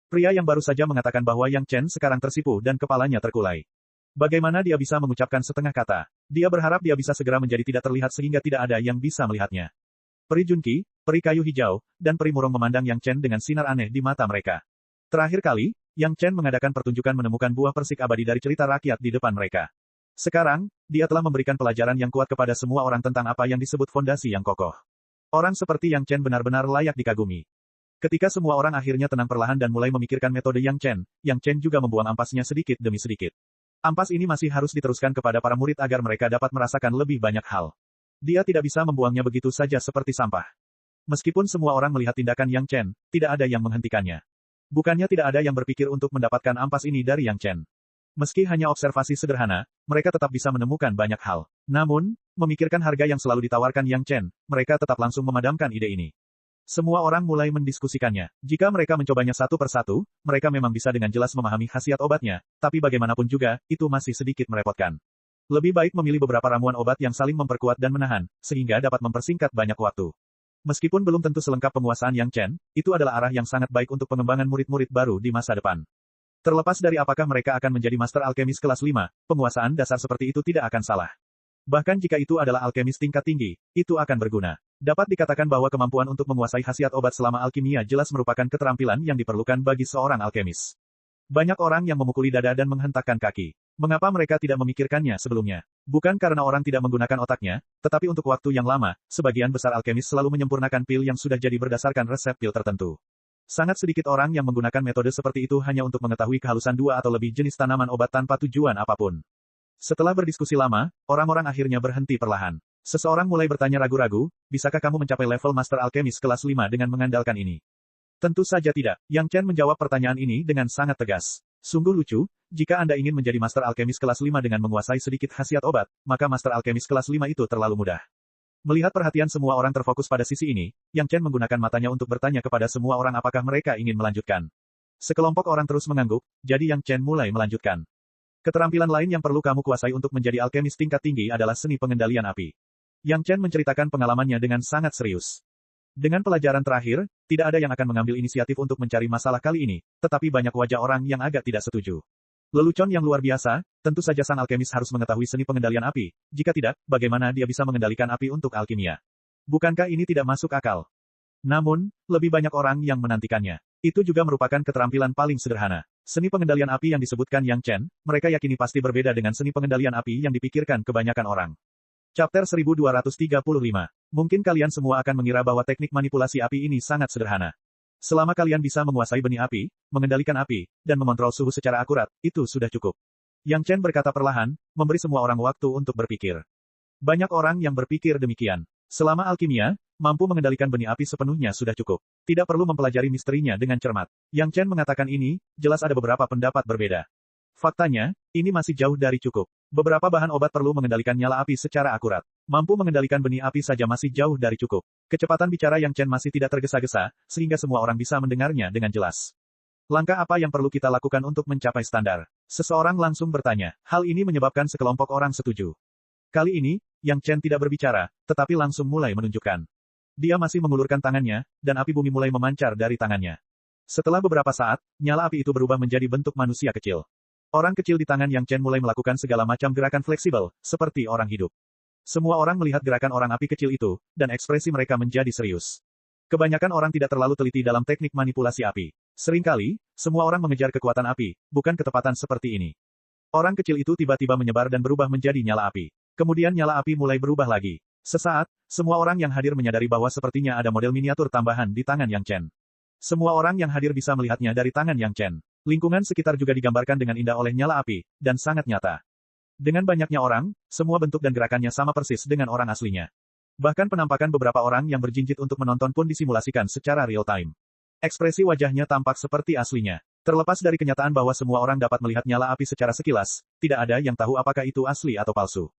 Pria yang baru saja mengatakan bahwa Yang Chen sekarang tersipu dan kepalanya terkulai. Bagaimana dia bisa mengucapkan setengah kata? Dia berharap dia bisa segera menjadi tidak terlihat sehingga tidak ada yang bisa melihatnya. Peri Junqi, peri kayu hijau, dan peri murung memandang Yang Chen dengan sinar aneh di mata mereka. Terakhir kali, Yang Chen mengadakan pertunjukan menemukan buah persik abadi dari cerita rakyat di depan mereka. Sekarang, dia telah memberikan pelajaran yang kuat kepada semua orang tentang apa yang disebut fondasi yang kokoh. Orang seperti Yang Chen benar-benar layak dikagumi. Ketika semua orang akhirnya tenang perlahan dan mulai memikirkan metode Yang Chen juga membuang ampasnya sedikit demi sedikit. Ampas ini masih harus diteruskan kepada para murid agar mereka dapat merasakan lebih banyak hal. Dia tidak bisa membuangnya begitu saja seperti sampah. Meskipun semua orang melihat tindakan Yang Chen, tidak ada yang menghentikannya. Bukannya tidak ada yang berpikir untuk mendapatkan ampas ini dari Yang Chen. Meski hanya observasi sederhana, mereka tetap bisa menemukan banyak hal. Namun, memikirkan harga yang selalu ditawarkan Yang Chen, mereka tetap langsung memadamkan ide ini. Semua orang mulai mendiskusikannya. Jika mereka mencobanya satu persatu, mereka memang bisa dengan jelas memahami khasiat obatnya, tapi bagaimanapun juga, itu masih sedikit merepotkan. Lebih baik memilih beberapa ramuan obat yang saling memperkuat dan menahan, sehingga dapat mempersingkat banyak waktu. Meskipun belum tentu selengkap penguasaan Yang Chen, itu adalah arah yang sangat baik untuk pengembangan murid-murid baru di masa depan. Terlepas dari apakah mereka akan menjadi master alkemis kelas 5, penguasaan dasar seperti itu tidak akan salah. Bahkan jika itu adalah alkemis tingkat tinggi, itu akan berguna. Dapat dikatakan bahwa kemampuan untuk menguasai khasiat obat selama alkimia jelas merupakan keterampilan yang diperlukan bagi seorang alkemis. Banyak orang yang memukuli dada dan menghentakkan kaki. Mengapa mereka tidak memikirkannya sebelumnya? Bukan karena orang tidak menggunakan otaknya, tetapi untuk waktu yang lama, sebagian besar alkemis selalu menyempurnakan pil yang sudah jadi berdasarkan resep pil tertentu. Sangat sedikit orang yang menggunakan metode seperti itu hanya untuk mengetahui kehalusan dua atau lebih jenis tanaman obat tanpa tujuan apapun. Setelah berdiskusi lama, orang-orang akhirnya berhenti perlahan. Seseorang mulai bertanya ragu-ragu, bisakah kamu mencapai level Master Alkemis kelas 5 dengan mengandalkan ini? Tentu saja tidak. Yang Chen menjawab pertanyaan ini dengan sangat tegas. Sungguh lucu, jika Anda ingin menjadi Master Alkemis kelas 5 dengan menguasai sedikit khasiat obat, maka Master Alkemis kelas 5 itu terlalu mudah. Melihat perhatian semua orang terfokus pada sisi ini, Yang Chen menggunakan matanya untuk bertanya kepada semua orang apakah mereka ingin melanjutkan. Sekelompok orang terus mengangguk, jadi Yang Chen mulai melanjutkan. Keterampilan lain yang perlu kamu kuasai untuk menjadi alkemis tingkat tinggi adalah seni pengendalian api. Yang Chen menceritakan pengalamannya dengan sangat serius. Dengan pelajaran terakhir, tidak ada yang akan mengambil inisiatif untuk mencari masalah kali ini, tetapi banyak wajah orang yang agak tidak setuju. Lelucon yang luar biasa, tentu saja sang alkemis harus mengetahui seni pengendalian api, jika tidak, bagaimana dia bisa mengendalikan api untuk alkimia? Bukankah ini tidak masuk akal? Namun, lebih banyak orang yang menantikannya. Itu juga merupakan keterampilan paling sederhana. Seni pengendalian api yang disebutkan Yang Chen, mereka yakini pasti berbeda dengan seni pengendalian api yang dipikirkan kebanyakan orang. Chapter 1235. Mungkin kalian semua akan mengira bahwa teknik manipulasi api ini sangat sederhana. Selama kalian bisa menguasai benih api, mengendalikan api, dan memontrol suhu secara akurat, itu sudah cukup. Yang Chen berkata perlahan, memberi semua orang waktu untuk berpikir. Banyak orang yang berpikir demikian. Selama alkimia, mampu mengendalikan benih api sepenuhnya sudah cukup. Tidak perlu mempelajari misterinya dengan cermat. Yang Chen mengatakan ini, jelas ada beberapa pendapat berbeda. Faktanya, ini masih jauh dari cukup. Beberapa bahan obat perlu mengendalikan nyala api secara akurat. Mampu mengendalikan benih api saja masih jauh dari cukup. Kecepatan bicara Yang Chen masih tidak tergesa-gesa, sehingga semua orang bisa mendengarnya dengan jelas. Langkah apa yang perlu kita lakukan untuk mencapai standar? Seseorang langsung bertanya. Hal ini menyebabkan sekelompok orang setuju. Kali ini, Yang Chen tidak berbicara, tetapi langsung mulai menunjukkan. Dia masih mengulurkan tangannya, dan api bumi mulai memancar dari tangannya. Setelah beberapa saat, nyala api itu berubah menjadi bentuk manusia kecil. Orang kecil di tangan Yang Chen mulai melakukan segala macam gerakan fleksibel, seperti orang hidup. Semua orang melihat gerakan orang api kecil itu, dan ekspresi mereka menjadi serius. Kebanyakan orang tidak terlalu teliti dalam teknik manipulasi api. Seringkali, semua orang mengejar kekuatan api, bukan ketepatan seperti ini. Orang kecil itu tiba-tiba menyebar dan berubah menjadi nyala api. Kemudian nyala api mulai berubah lagi. Sesaat, semua orang yang hadir menyadari bahwa sepertinya ada model miniatur tambahan di tangan Yang Chen. Semua orang yang hadir bisa melihatnya dari tangan Yang Chen. Lingkungan sekitar juga digambarkan dengan indah oleh nyala api, dan sangat nyata. Dengan banyaknya orang, semua bentuk dan gerakannya sama persis dengan orang aslinya. Bahkan penampakan beberapa orang yang berjinjit untuk menonton pun disimulasikan secara real-time. Ekspresi wajahnya tampak seperti aslinya. Terlepas dari kenyataan bahwa semua orang dapat melihat nyala api secara sekilas, tidak ada yang tahu apakah itu asli atau palsu.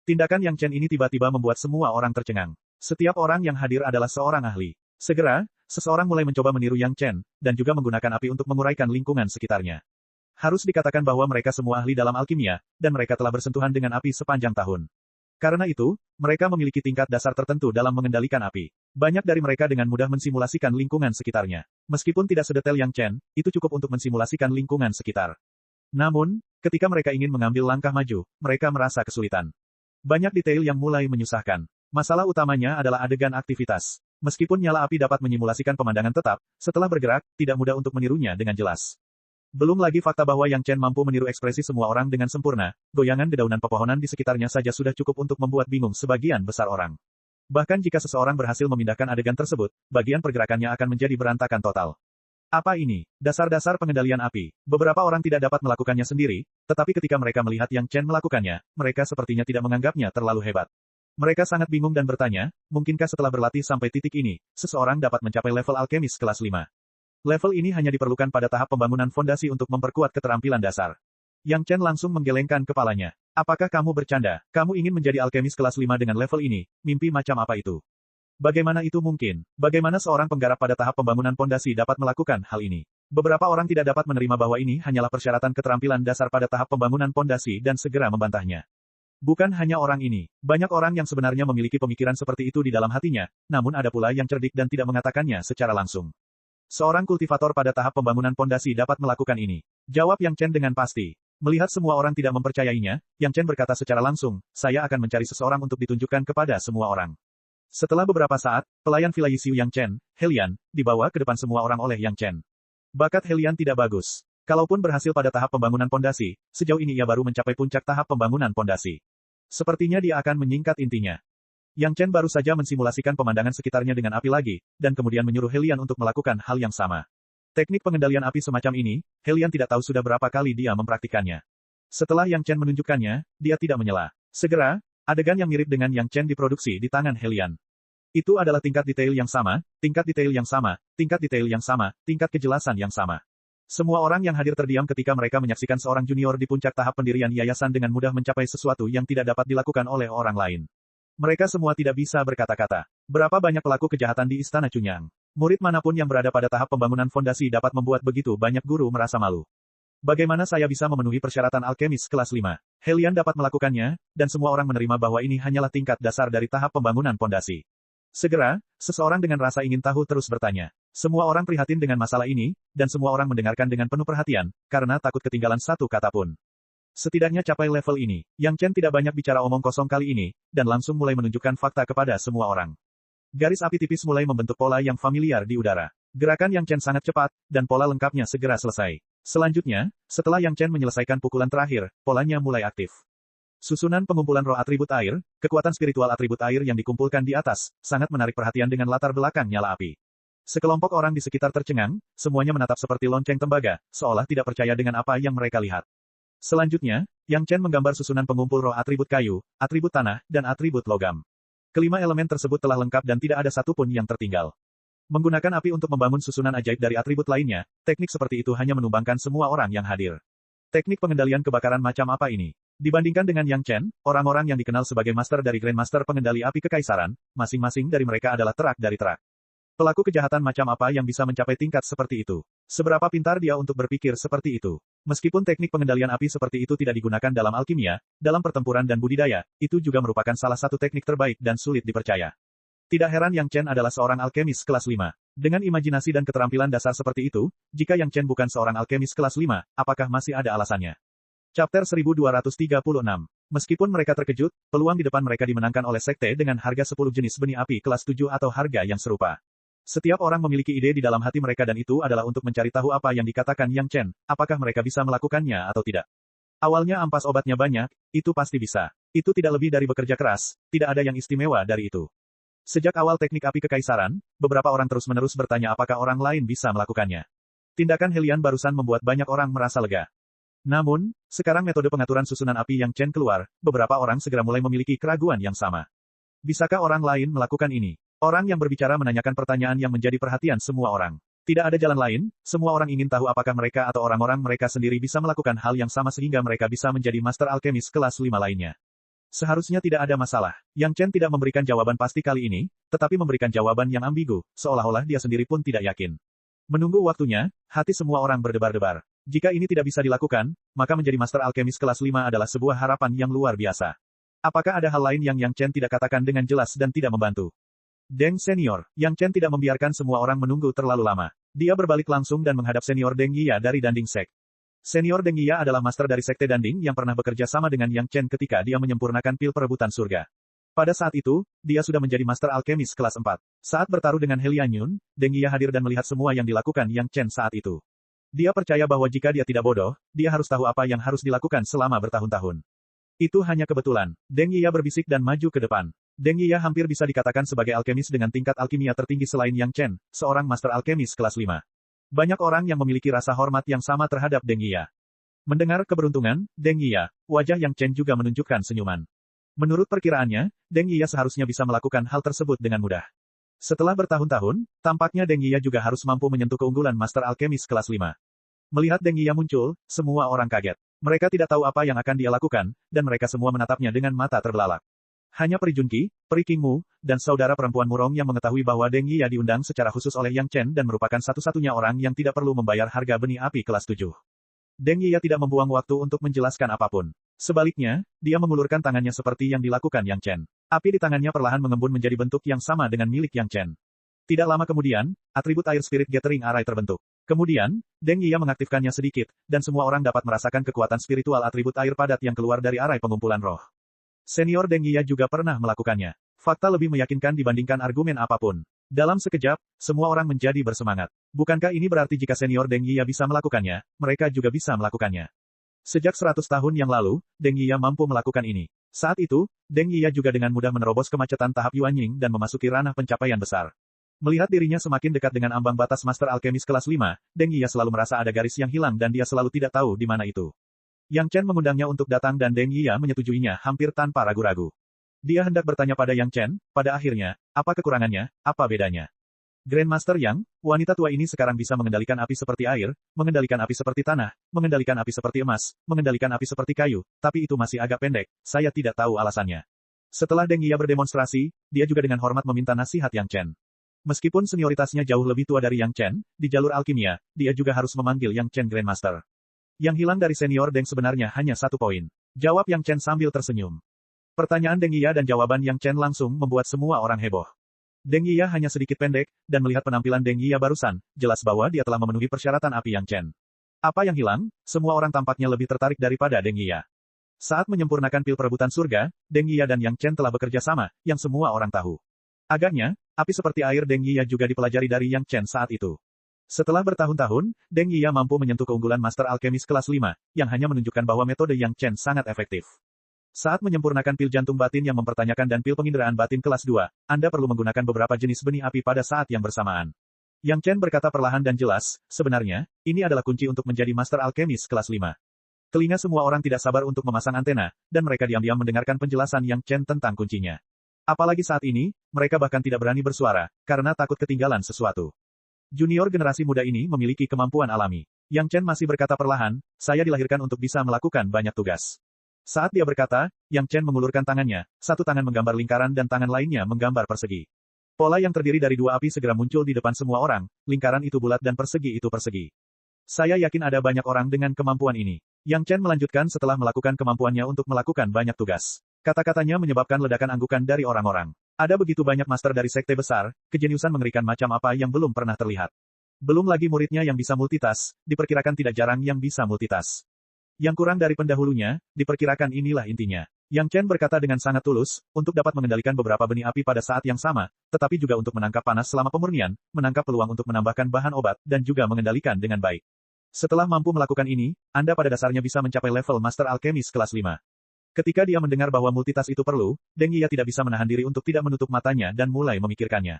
Tindakan Yang Chen ini tiba-tiba membuat semua orang tercengang. Setiap orang yang hadir adalah seorang ahli. Segera, seseorang mulai mencoba meniru Yang Chen, dan juga menggunakan api untuk menguraikan lingkungan sekitarnya. Harus dikatakan bahwa mereka semua ahli dalam alkimia, dan mereka telah bersentuhan dengan api sepanjang tahun. Karena itu, mereka memiliki tingkat dasar tertentu dalam mengendalikan api. Banyak dari mereka dengan mudah mensimulasikan lingkungan sekitarnya. Meskipun tidak sedetail Yang Chen, itu cukup untuk mensimulasikan lingkungan sekitar. Namun, ketika mereka ingin mengambil langkah maju, mereka merasa kesulitan. Banyak detail yang mulai menyusahkan. Masalah utamanya adalah adegan aktivitas. Meskipun nyala api dapat menyimulasikan pemandangan tetap, setelah bergerak, tidak mudah untuk menirunya dengan jelas. Belum lagi fakta bahwa Yang Chen mampu meniru ekspresi semua orang dengan sempurna, goyangan dedaunan pepohonan di sekitarnya saja sudah cukup untuk membuat bingung sebagian besar orang. Bahkan jika seseorang berhasil memindahkan adegan tersebut, bagian pergerakannya akan menjadi berantakan total. Apa ini? Dasar-dasar pengendalian api. Beberapa orang tidak dapat melakukannya sendiri, tetapi ketika mereka melihat Yang Chen melakukannya, mereka sepertinya tidak menganggapnya terlalu hebat. Mereka sangat bingung dan bertanya, mungkinkah setelah berlatih sampai titik ini, seseorang dapat mencapai level alkemis kelas 5? Level ini hanya diperlukan pada tahap pembangunan fondasi untuk memperkuat keterampilan dasar. Yang Chen langsung menggelengkan kepalanya. Apakah kamu bercanda? Kamu ingin menjadi alkemis kelas 5 dengan level ini? Mimpi macam apa itu? Bagaimana itu mungkin? Bagaimana seorang penggarap pada tahap pembangunan fondasi dapat melakukan hal ini? Beberapa orang tidak dapat menerima bahwa ini hanyalah persyaratan keterampilan dasar pada tahap pembangunan fondasi dan segera membantahnya. Bukan hanya orang ini, banyak orang yang sebenarnya memiliki pemikiran seperti itu di dalam hatinya, namun ada pula yang cerdik dan tidak mengatakannya secara langsung. Seorang kultivator pada tahap pembangunan fondasi dapat melakukan ini. Jawab Yang Chen dengan pasti. Melihat semua orang tidak mempercayainya, Yang Chen berkata secara langsung, saya akan mencari seseorang untuk ditunjukkan kepada semua orang. Setelah beberapa saat, pelayan Villa Yisiu Yang Chen, Helian, dibawa ke depan semua orang oleh Yang Chen. Bakat Helian tidak bagus. Kalaupun berhasil pada tahap pembangunan fondasi, sejauh ini ia baru mencapai puncak tahap pembangunan fondasi. Sepertinya dia akan menyingkat intinya. Yang Chen baru saja mensimulasikan pemandangan sekitarnya dengan api lagi, dan kemudian menyuruh Helian untuk melakukan hal yang sama. Teknik pengendalian api semacam ini, Helian tidak tahu sudah berapa kali dia mempraktikannya. Setelah Yang Chen menunjukkannya, dia tidak menyela. Segera, adegan yang mirip dengan Yang Chen diproduksi di tangan Helian. Itu adalah tingkat detail yang sama, tingkat detail yang sama, tingkat detail yang sama, tingkat kejelasan yang sama. Semua orang yang hadir terdiam ketika mereka menyaksikan seorang junior di puncak tahap pendirian yayasan dengan mudah mencapai sesuatu yang tidak dapat dilakukan oleh orang lain. Mereka semua tidak bisa berkata-kata. Berapa banyak pelaku kejahatan di Istana Chunyang? Murid manapun yang berada pada tahap pembangunan fondasi dapat membuat begitu banyak guru merasa malu. Bagaimana saya bisa memenuhi persyaratan alkemis kelas 5? Helian dapat melakukannya, dan semua orang menerima bahwa ini hanyalah tingkat dasar dari tahap pembangunan fondasi. Segera, seseorang dengan rasa ingin tahu terus bertanya. Semua orang prihatin dengan masalah ini, dan semua orang mendengarkan dengan penuh perhatian, karena takut ketinggalan satu kata pun. Setidaknya capai level ini, Yang Chen tidak banyak bicara omong kosong kali ini, dan langsung mulai menunjukkan fakta kepada semua orang. Garis api tipis mulai membentuk pola yang familiar di udara. Gerakan Yang Chen sangat cepat, dan pola lengkapnya segera selesai. Selanjutnya, setelah Yang Chen menyelesaikan pukulan terakhir, polanya mulai aktif. Susunan pengumpulan roh atribut air, kekuatan spiritual atribut air yang dikumpulkan di atas, sangat menarik perhatian dengan latar belakang nyala api. Sekelompok orang di sekitar tercengang, semuanya menatap seperti lonceng tembaga, seolah tidak percaya dengan apa yang mereka lihat. Selanjutnya, Yang Chen menggambar susunan pengumpul roh atribut kayu, atribut tanah, dan atribut logam. Kelima elemen tersebut telah lengkap dan tidak ada satupun yang tertinggal. Menggunakan api untuk membangun susunan ajaib dari atribut lainnya, teknik seperti itu hanya menumbangkan semua orang yang hadir. Teknik pengendalian kebakaran macam apa ini? Dibandingkan dengan Yang Chen, orang-orang yang dikenal sebagai master dari Grandmaster pengendali api kekaisaran, masing-masing dari mereka adalah terak dari terak. Pelaku kejahatan macam apa yang bisa mencapai tingkat seperti itu? Seberapa pintar dia untuk berpikir seperti itu? Meskipun teknik pengendalian api seperti itu tidak digunakan dalam alkimia, dalam pertempuran dan budidaya, itu juga merupakan salah satu teknik terbaik dan sulit dipercaya. Tidak heran Yang Chen adalah seorang alkemis kelas 5. Dengan imajinasi dan keterampilan dasar seperti itu, jika Yang Chen bukan seorang alkemis kelas 5, apakah masih ada alasannya? Chapter 1236. Meskipun mereka terkejut, peluang di depan mereka dimenangkan oleh sekte dengan harga 10 jenis benih api kelas 7 atau harga yang serupa. Setiap orang memiliki ide di dalam hati mereka dan itu adalah untuk mencari tahu apa yang dikatakan Yang Chen, apakah mereka bisa melakukannya atau tidak. Awalnya ampas obatnya banyak, itu pasti bisa. Itu tidak lebih dari bekerja keras, tidak ada yang istimewa dari itu. Sejak awal teknik api kekaisaran, beberapa orang terus-menerus bertanya apakah orang lain bisa melakukannya. Tindakan Helian barusan membuat banyak orang merasa lega. Namun, sekarang metode pengaturan susunan api Yang Chen keluar, beberapa orang segera mulai memiliki keraguan yang sama. Bisakah orang lain melakukan ini? Orang yang berbicara menanyakan pertanyaan yang menjadi perhatian semua orang. Tidak ada jalan lain, semua orang ingin tahu apakah mereka atau orang-orang mereka sendiri bisa melakukan hal yang sama sehingga mereka bisa menjadi master alkemis kelas 5 lainnya. Seharusnya tidak ada masalah. Yang Chen tidak memberikan jawaban pasti kali ini, tetapi memberikan jawaban yang ambigu, seolah-olah dia sendiri pun tidak yakin. Menunggu waktunya, hati semua orang berdebar-debar. Jika ini tidak bisa dilakukan, maka menjadi master alkemis kelas 5 adalah sebuah harapan yang luar biasa. Apakah ada hal lain yang Yang Chen tidak katakan dengan jelas dan tidak membantu? Deng Senior, Yang Chen tidak membiarkan semua orang menunggu terlalu lama. Dia berbalik langsung dan menghadap Senior Deng Yia dari Danding Sek. Senior Deng Yia adalah master dari Sekte Danding yang pernah bekerja sama dengan Yang Chen ketika dia menyempurnakan pil perebutan surga. Pada saat itu, dia sudah menjadi master alkemis kelas 4. Saat bertaruh dengan Helian Yun, Deng Yia hadir dan melihat semua yang dilakukan Yang Chen saat itu. Dia percaya bahwa jika dia tidak bodoh, dia harus tahu apa yang harus dilakukan selama bertahun-tahun. Itu hanya kebetulan. Deng Yia berbisik dan maju ke depan. Deng Yia hampir bisa dikatakan sebagai alkemis dengan tingkat alkimia tertinggi selain Yang Chen, seorang master alkemis kelas 5. Banyak orang yang memiliki rasa hormat yang sama terhadap Deng Yia. Mendengar keberuntungan, Deng Yia, wajah Yang Chen juga menunjukkan senyuman. Menurut perkiraannya, Deng Yia seharusnya bisa melakukan hal tersebut dengan mudah. Setelah bertahun-tahun, tampaknya Deng Yia juga harus mampu menyentuh keunggulan master alkemis kelas 5. Melihat Deng Yia muncul, semua orang kaget. Mereka tidak tahu apa yang akan dia lakukan, dan mereka semua menatapnya dengan mata terbelalak. Hanya Peri Junqi, Peri Qingmu, dan saudara perempuan Murong yang mengetahui bahwa Deng Yia diundang secara khusus oleh Yang Chen dan merupakan satu-satunya orang yang tidak perlu membayar harga benih api kelas 7. Deng Yia tidak membuang waktu untuk menjelaskan apapun. Sebaliknya, dia mengulurkan tangannya seperti yang dilakukan Yang Chen. Api di tangannya perlahan mengembun menjadi bentuk yang sama dengan milik Yang Chen. Tidak lama kemudian, atribut air Spirit Gathering Array terbentuk. Kemudian, Deng Yia mengaktifkannya sedikit, dan semua orang dapat merasakan kekuatan spiritual atribut air padat yang keluar dari arai pengumpulan roh. Senior Deng Yia juga pernah melakukannya. Fakta lebih meyakinkan dibandingkan argumen apapun. Dalam sekejap, semua orang menjadi bersemangat. Bukankah ini berarti jika Senior Deng Yia bisa melakukannya, mereka juga bisa melakukannya? Sejak 100 tahun yang lalu, Deng Yia mampu melakukan ini. Saat itu, Deng Yia juga dengan mudah menerobos kemacetan tahap Yuanying dan memasuki ranah pencapaian besar. Melihat dirinya semakin dekat dengan ambang batas Master Alkemis kelas 5, Deng Yia selalu merasa ada garis yang hilang dan dia selalu tidak tahu di mana itu. Yang Chen mengundangnya untuk datang dan Deng Yia menyetujuinya hampir tanpa ragu-ragu. Dia hendak bertanya pada Yang Chen, pada akhirnya, apa kekurangannya, apa bedanya? Grandmaster Yang, wanita tua ini sekarang bisa mengendalikan api seperti air, mengendalikan api seperti tanah, mengendalikan api seperti emas, mengendalikan api seperti kayu, tapi itu masih agak pendek, saya tidak tahu alasannya. Setelah Deng Yia berdemonstrasi, dia juga dengan hormat meminta nasihat Yang Chen. Meskipun senioritasnya jauh lebih tua dari Yang Chen, di jalur alkimia, dia juga harus memanggil Yang Chen Grandmaster. Yang hilang dari senior Deng sebenarnya hanya 1 poin. Jawab Yang Chen sambil tersenyum. Pertanyaan Deng Yia dan jawaban Yang Chen langsung membuat semua orang heboh. Deng Yia hanya sedikit pendek, dan melihat penampilan Deng Yia barusan, jelas bahwa dia telah memenuhi persyaratan api Yang Chen. Apa yang hilang? Semua orang tampaknya lebih tertarik daripada Deng Yia. Saat menyempurnakan pil perebutan surga, Deng Yia dan Yang Chen telah bekerja sama, yang semua orang tahu. Agaknya, api seperti air Deng Yia juga dipelajari dari Yang Chen saat itu. Setelah bertahun-tahun, Deng Yia mampu menyentuh keunggulan Master Alkemis kelas 5, yang hanya menunjukkan bahwa metode Yang Chen sangat efektif. Saat menyempurnakan pil jantung batin yang mempertanyakan dan pil penginderaan batin kelas 2, Anda perlu menggunakan beberapa jenis benih api pada saat yang bersamaan. Yang Chen berkata perlahan dan jelas, sebenarnya, ini adalah kunci untuk menjadi Master Alkemis kelas 5. Telinga semua orang tidak sabar untuk memasang antena, dan mereka diam-diam mendengarkan penjelasan Yang Chen tentang kuncinya. Apalagi saat ini, mereka bahkan tidak berani bersuara, karena takut ketinggalan sesuatu. Junior generasi muda ini memiliki kemampuan alami. Yang Chen masih berkata perlahan, saya dilahirkan untuk bisa melakukan banyak tugas. Saat dia berkata, Yang Chen mengulurkan tangannya, satu tangan menggambar lingkaran dan tangan lainnya menggambar persegi. Pola yang terdiri dari 2 api segera muncul di depan semua orang, lingkaran itu bulat dan persegi itu persegi. Saya yakin ada banyak orang dengan kemampuan ini. Yang Chen melanjutkan setelah melakukan kemampuannya untuk melakukan banyak tugas. Kata-katanya menyebabkan ledakan anggukan dari orang-orang. Ada begitu banyak master dari sekte besar, kejeniusan mengerikan macam apa yang belum pernah terlihat. Belum lagi muridnya yang bisa multitask, diperkirakan tidak jarang yang bisa multitask. Yang kurang dari pendahulunya, diperkirakan inilah intinya. Yang Chen berkata dengan sangat tulus, untuk dapat mengendalikan beberapa benih api pada saat yang sama, tetapi juga untuk menangkap panas selama pemurnian, menangkap peluang untuk menambahkan bahan obat, dan juga mengendalikan dengan baik. Setelah mampu melakukan ini, Anda pada dasarnya bisa mencapai level Master Alchemist kelas 5. Ketika dia mendengar bahwa multitask itu perlu, Deng Yia tidak bisa menahan diri untuk tidak menutup matanya dan mulai memikirkannya.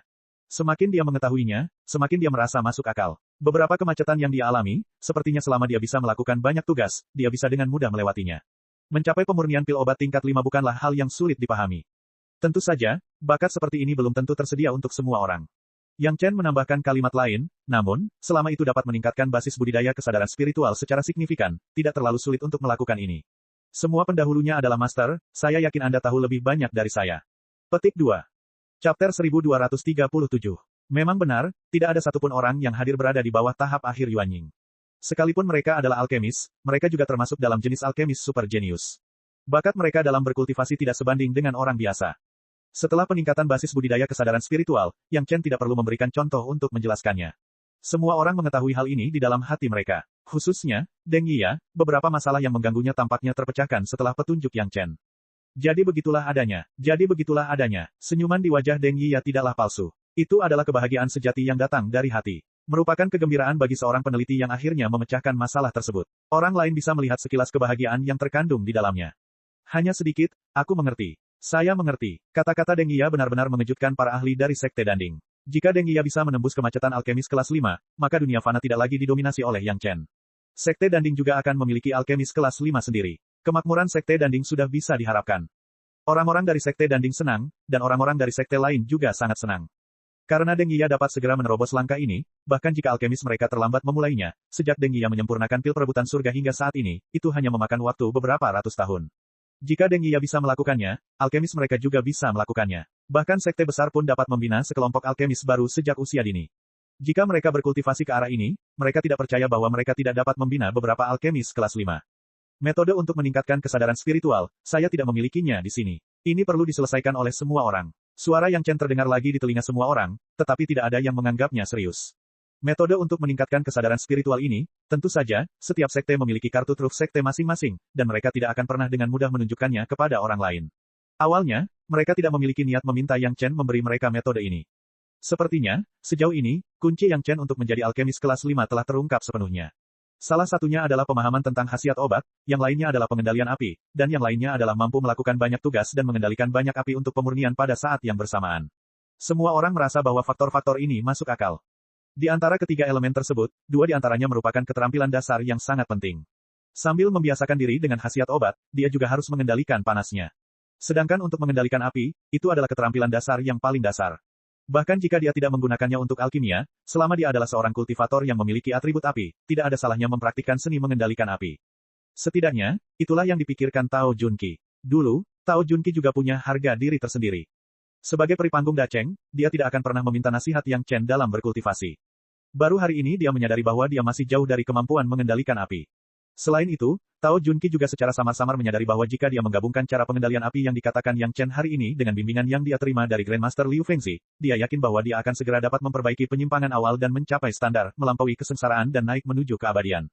Semakin dia mengetahuinya, semakin dia merasa masuk akal. Beberapa kemacetan yang dia alami, sepertinya selama dia bisa melakukan banyak tugas, dia bisa dengan mudah melewatinya. Mencapai pemurnian pil obat tingkat 5 bukanlah hal yang sulit dipahami. Tentu saja, bakat seperti ini belum tentu tersedia untuk semua orang. Yang Chen menambahkan kalimat lain, namun, selama itu dapat meningkatkan basis budidaya kesadaran spiritual secara signifikan, tidak terlalu sulit untuk melakukan ini. Semua pendahulunya adalah master, saya yakin Anda tahu lebih banyak dari saya. Petik 2. Chapter 1237. Memang benar, tidak ada satupun orang yang hadir berada di bawah tahap akhir Yuanying. Sekalipun mereka adalah alkemis, mereka juga termasuk dalam jenis alkemis super genius. Bakat mereka dalam berkultivasi tidak sebanding dengan orang biasa. Setelah peningkatan basis budidaya kesadaran spiritual, Yang Chen tidak perlu memberikan contoh untuk menjelaskannya. Semua orang mengetahui hal ini di dalam hati mereka. Khususnya, Deng Yia, beberapa masalah yang mengganggunya tampaknya terpecahkan setelah petunjuk Yang Chen. Jadi begitulah adanya. Senyuman di wajah Deng Yia tidaklah palsu. Itu adalah kebahagiaan sejati yang datang dari hati. Merupakan kegembiraan bagi seorang peneliti yang akhirnya memecahkan masalah tersebut. Orang lain bisa melihat sekilas kebahagiaan yang terkandung di dalamnya. Hanya sedikit, aku mengerti. Saya mengerti. Kata-kata Deng Yia benar-benar mengejutkan para ahli dari Sekte Danding. Jika Deng Yia bisa menembus kemacetan alkemis kelas 5, maka dunia fana tidak lagi didominasi oleh Yang Chen. Sekte Danding juga akan memiliki alkemis kelas 5 sendiri. Kemakmuran Sekte Danding sudah bisa diharapkan. Orang-orang dari Sekte Danding senang, dan orang-orang dari sekte lain juga sangat senang. Karena Deng Yia dapat segera menerobos langkah ini, bahkan jika alkemis mereka terlambat memulainya, sejak Deng Yia menyempurnakan pil perebutan surga hingga saat ini, itu hanya memakan waktu beberapa ratus tahun. Jika Deng Yia bisa melakukannya, alkemis mereka juga bisa melakukannya. Bahkan sekte besar pun dapat membina sekelompok alkemis baru sejak usia dini. Jika mereka berkultivasi ke arah ini, mereka tidak percaya bahwa mereka tidak dapat membina beberapa alkemis kelas 5. Metode untuk meningkatkan kesadaran spiritual, saya tidak memilikinya di sini. Ini perlu diselesaikan oleh semua orang. Suara Yang Chen terdengar lagi di telinga semua orang, tetapi tidak ada yang menganggapnya serius. Metode untuk meningkatkan kesadaran spiritual ini, tentu saja, setiap sekte memiliki kartu truf sekte masing-masing, dan mereka tidak akan pernah dengan mudah menunjukkannya kepada orang lain. Awalnya, mereka tidak memiliki niat meminta Yang Chen memberi mereka metode ini. Sepertinya, sejauh ini, kunci Yang Chen untuk menjadi alkemis kelas 5 telah terungkap sepenuhnya. Salah satunya adalah pemahaman tentang khasiat obat, yang lainnya adalah pengendalian api, dan yang lainnya adalah mampu melakukan banyak tugas dan mengendalikan banyak api untuk pemurnian pada saat yang bersamaan. Semua orang merasa bahwa faktor-faktor ini masuk akal. Di antara ketiga elemen tersebut, dua di antaranya merupakan keterampilan dasar yang sangat penting. Sambil membiasakan diri dengan khasiat obat, dia juga harus mengendalikan panasnya. Sedangkan untuk mengendalikan api, itu adalah keterampilan dasar yang paling dasar. Bahkan jika dia tidak menggunakannya untuk alkimia, selama dia adalah seorang kultivator yang memiliki atribut api, tidak ada salahnya mempraktikkan seni mengendalikan api. Setidaknya, itulah yang dipikirkan Tao Junqi. Dulu, Tao Junqi juga punya harga diri tersendiri. Sebagai peri panggung Dacheng, dia tidak akan pernah meminta nasihat Yang Chen dalam berkultivasi. Baru hari ini dia menyadari bahwa dia masih jauh dari kemampuan mengendalikan api. Selain itu, Tao Junqi juga secara samar-samar menyadari bahwa jika dia menggabungkan cara pengendalian api yang dikatakan Yang Chen hari ini dengan bimbingan yang dia terima dari Grandmaster Liu Fengzi, dia yakin bahwa dia akan segera dapat memperbaiki penyimpangan awal dan mencapai standar, melampaui kesengsaraan dan naik menuju keabadian.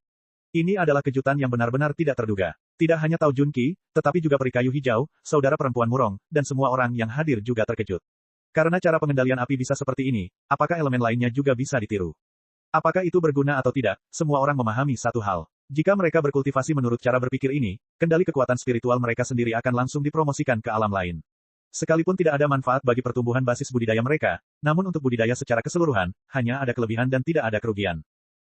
Ini adalah kejutan yang benar-benar tidak terduga. Tidak hanya Tao Junqi, tetapi juga peri kayu hijau, saudara perempuan Murong, dan semua orang yang hadir juga terkejut. Karena cara pengendalian api bisa seperti ini, apakah elemen lainnya juga bisa ditiru? Apakah itu berguna atau tidak, semua orang memahami satu hal. Jika mereka berkultivasi menurut cara berpikir ini, kendali kekuatan spiritual mereka sendiri akan langsung dipromosikan ke alam lain. Sekalipun tidak ada manfaat bagi pertumbuhan basis budidaya mereka, namun untuk budidaya secara keseluruhan, hanya ada kelebihan dan tidak ada kerugian.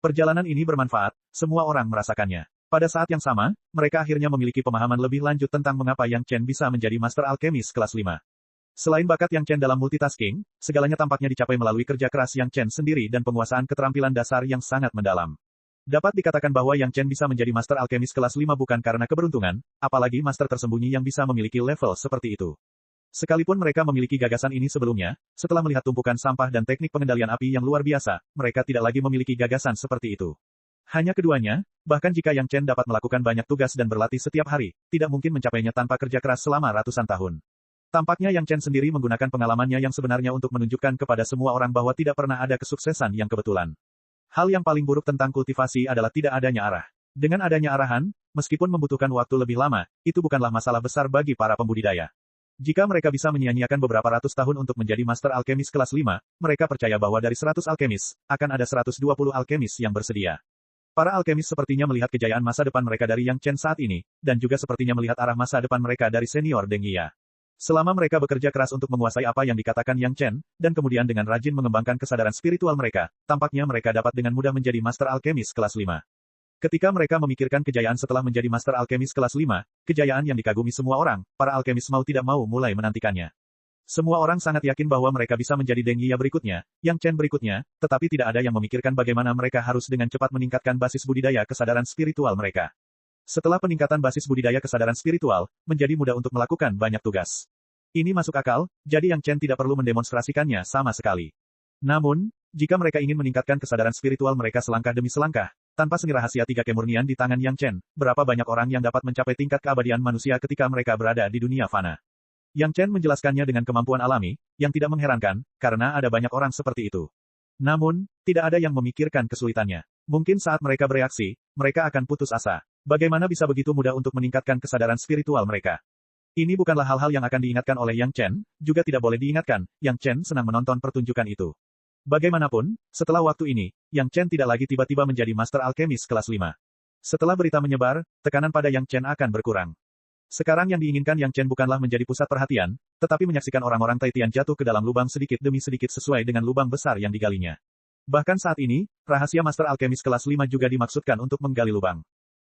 Perjalanan ini bermanfaat, semua orang merasakannya. Pada saat yang sama, mereka akhirnya memiliki pemahaman lebih lanjut tentang mengapa Yang Chen bisa menjadi Master Alkemis kelas 5. Selain bakat Yang Chen dalam multitasking, segalanya tampaknya dicapai melalui kerja keras Yang Chen sendiri dan penguasaan keterampilan dasar yang sangat mendalam. Dapat dikatakan bahwa Yang Chen bisa menjadi Master Alkemis kelas 5 bukan karena keberuntungan, apalagi Master tersembunyi yang bisa memiliki level seperti itu. Sekalipun mereka memiliki gagasan ini sebelumnya, setelah melihat tumpukan sampah dan teknik pengendalian api yang luar biasa, mereka tidak lagi memiliki gagasan seperti itu. Hanya keduanya, bahkan jika Yang Chen dapat melakukan banyak tugas dan berlatih setiap hari, tidak mungkin mencapainya tanpa kerja keras selama ratusan tahun. Tampaknya Yang Chen sendiri menggunakan pengalamannya yang sebenarnya untuk menunjukkan kepada semua orang bahwa tidak pernah ada kesuksesan yang kebetulan. Hal yang paling buruk tentang kultivasi adalah tidak adanya arah. Dengan adanya arahan, meskipun membutuhkan waktu lebih lama, itu bukanlah masalah besar bagi para pembudidaya. Jika mereka bisa menyia-nyiakan beberapa ratus tahun untuk menjadi Master Alkemis kelas 5, mereka percaya bahwa dari 100 alkemis, akan ada 120 alkemis yang bersedia. Para alkemis sepertinya melihat kejayaan masa depan mereka dari Yang Chen saat ini, dan juga sepertinya melihat arah masa depan mereka dari senior Deng Yia. Selama mereka bekerja keras untuk menguasai apa yang dikatakan Yang Chen, dan kemudian dengan rajin mengembangkan kesadaran spiritual mereka, tampaknya mereka dapat dengan mudah menjadi Master Alkemis kelas 5. Ketika mereka memikirkan kejayaan setelah menjadi Master Alkemis kelas 5, kejayaan yang dikagumi semua orang, para alkemis mau tidak mau mulai menantikannya. Semua orang sangat yakin bahwa mereka bisa menjadi Deng Yia berikutnya, Yang Chen berikutnya, tetapi tidak ada yang memikirkan bagaimana mereka harus dengan cepat meningkatkan basis budidaya kesadaran spiritual mereka. Setelah peningkatan basis budidaya kesadaran spiritual, menjadi mudah untuk melakukan banyak tugas. Ini masuk akal, jadi Yang Chen tidak perlu mendemonstrasikannya sama sekali. Namun, jika mereka ingin meningkatkan kesadaran spiritual mereka selangkah demi selangkah, tanpa seni rahasia tiga kemurnian di tangan Yang Chen, berapa banyak orang yang dapat mencapai tingkat keabadian manusia ketika mereka berada di dunia fana. Yang Chen menjelaskannya dengan kemampuan alami, yang tidak mengherankan, karena ada banyak orang seperti itu. Namun, tidak ada yang memikirkan kesulitannya. Mungkin saat mereka bereaksi, mereka akan putus asa. Bagaimana bisa begitu mudah untuk meningkatkan kesadaran spiritual mereka? Ini bukanlah hal-hal yang akan diingatkan oleh Yang Chen, juga tidak boleh diingatkan, Yang Chen senang menonton pertunjukan itu. Bagaimanapun, setelah waktu ini, Yang Chen tidak lagi tiba-tiba menjadi Master Alkemis kelas 5. Setelah berita menyebar, tekanan pada Yang Chen akan berkurang. Sekarang yang diinginkan Yang Chen bukanlah menjadi pusat perhatian, tetapi menyaksikan orang-orang Taitian jatuh ke dalam lubang sedikit demi sedikit sesuai dengan lubang besar yang digalinya. Bahkan saat ini, rahasia Master Alkemis kelas 5 juga dimaksudkan untuk menggali lubang.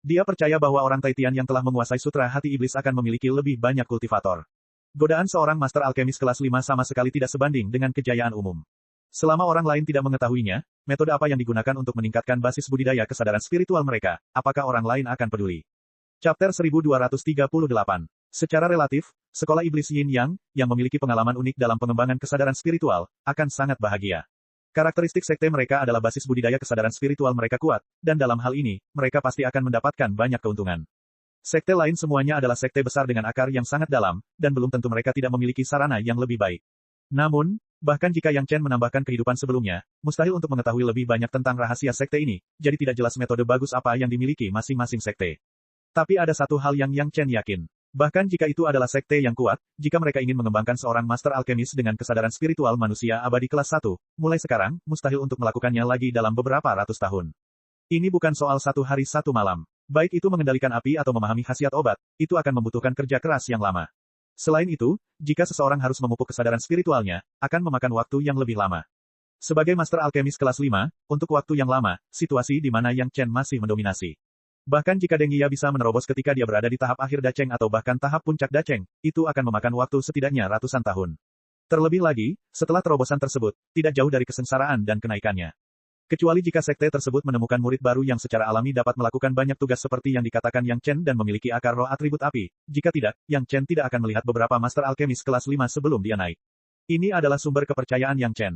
Dia percaya bahwa orang Taitian yang telah menguasai sutra hati iblis akan memiliki lebih banyak kultivator. Godaan seorang Master Alkemis kelas 5 sama sekali tidak sebanding dengan kejayaan umum. Selama orang lain tidak mengetahuinya, metode apa yang digunakan untuk meningkatkan basis budidaya kesadaran spiritual mereka, apakah orang lain akan peduli? Chapter 1238. Secara relatif, sekolah iblis Yin Yang, yang memiliki pengalaman unik dalam pengembangan kesadaran spiritual, akan sangat bahagia. Karakteristik sekte mereka adalah basis budidaya kesadaran spiritual mereka kuat, dan dalam hal ini, mereka pasti akan mendapatkan banyak keuntungan. Sekte lain semuanya adalah sekte besar dengan akar yang sangat dalam, dan belum tentu mereka tidak memiliki sarana yang lebih baik. Namun, bahkan jika Yang Chen menambahkan kehidupan sebelumnya, mustahil untuk mengetahui lebih banyak tentang rahasia sekte ini, jadi tidak jelas metode bagus apa yang dimiliki masing-masing sekte. Tapi ada satu hal yang Yang Chen yakin. Bahkan jika itu adalah sekte yang kuat, jika mereka ingin mengembangkan seorang Master Alkemis dengan kesadaran spiritual manusia abadi kelas 1, mulai sekarang, mustahil untuk melakukannya lagi dalam beberapa ratus tahun. Ini bukan soal satu hari satu malam. Baik itu mengendalikan api atau memahami khasiat obat, itu akan membutuhkan kerja keras yang lama. Selain itu, jika seseorang harus memupuk kesadaran spiritualnya, akan memakan waktu yang lebih lama. Sebagai Master Alkemis kelas 5, untuk waktu yang lama, situasi di mana Yang Chen masih mendominasi. Bahkan jika Deng Yia bisa menerobos ketika dia berada di tahap akhir Dacheng atau bahkan tahap puncak Dacheng, itu akan memakan waktu setidaknya ratusan tahun. Terlebih lagi, setelah terobosan tersebut, tidak jauh dari kesengsaraan dan kenaikannya. Kecuali jika sekte tersebut menemukan murid baru yang secara alami dapat melakukan banyak tugas seperti yang dikatakan Yang Chen dan memiliki akar roh atribut api, jika tidak, Yang Chen tidak akan melihat beberapa Master Alkemis kelas 5 sebelum dia naik. Ini adalah sumber kepercayaan Yang Chen.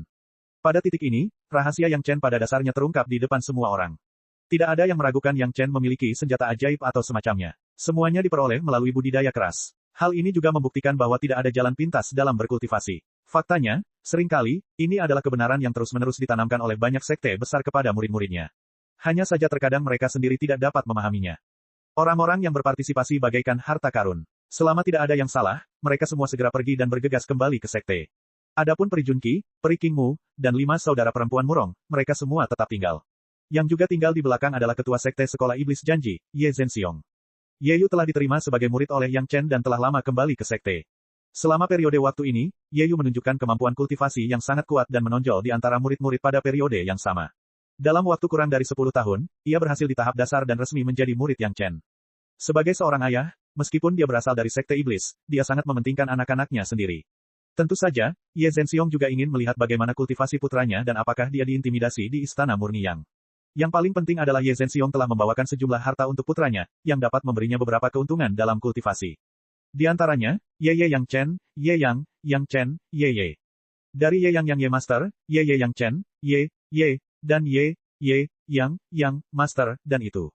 Pada titik ini, rahasia Yang Chen pada dasarnya terungkap di depan semua orang. Tidak ada yang meragukan Yang Chen memiliki senjata ajaib atau semacamnya. Semuanya diperoleh melalui budidaya keras. Hal ini juga membuktikan bahwa tidak ada jalan pintas dalam berkultivasi. Faktanya, seringkali, ini adalah kebenaran yang terus-menerus ditanamkan oleh banyak sekte besar kepada murid-muridnya. Hanya saja terkadang mereka sendiri tidak dapat memahaminya. Orang-orang yang berpartisipasi bagaikan harta karun. Selama tidak ada yang salah, mereka semua segera pergi dan bergegas kembali ke sekte. Adapun Peri Junqi, Peri Qingmu, dan 5 saudara perempuan Murong, mereka semua tetap tinggal. Yang juga tinggal di belakang adalah ketua sekte sekolah iblis janji, Ye Zhenxiong. Ye Yu telah diterima sebagai murid oleh Yang Chen dan telah lama kembali ke sekte. Selama periode waktu ini, Ye Yu menunjukkan kemampuan kultivasi yang sangat kuat dan menonjol di antara murid-murid pada periode yang sama. Dalam waktu kurang dari 10 tahun, ia berhasil di tahap dasar dan resmi menjadi murid Yang Chen. Sebagai seorang ayah, meskipun dia berasal dari sekte iblis, dia sangat mementingkan anak-anaknya sendiri. Tentu saja, Ye Zhenxiong juga ingin melihat bagaimana kultivasi putranya dan apakah dia diintimidasi di Istana Murni Yang. Yang paling penting adalah Ye Zhenxiong telah membawakan sejumlah harta untuk putranya, yang dapat memberinya beberapa keuntungan dalam kultivasi. Di antaranya, Ye Yang Chen, Ye Yang Chen, Ye. Dari Ye Yang Master, Ye Yang Chen, Ye, dan Ye Yang Master, dan itu.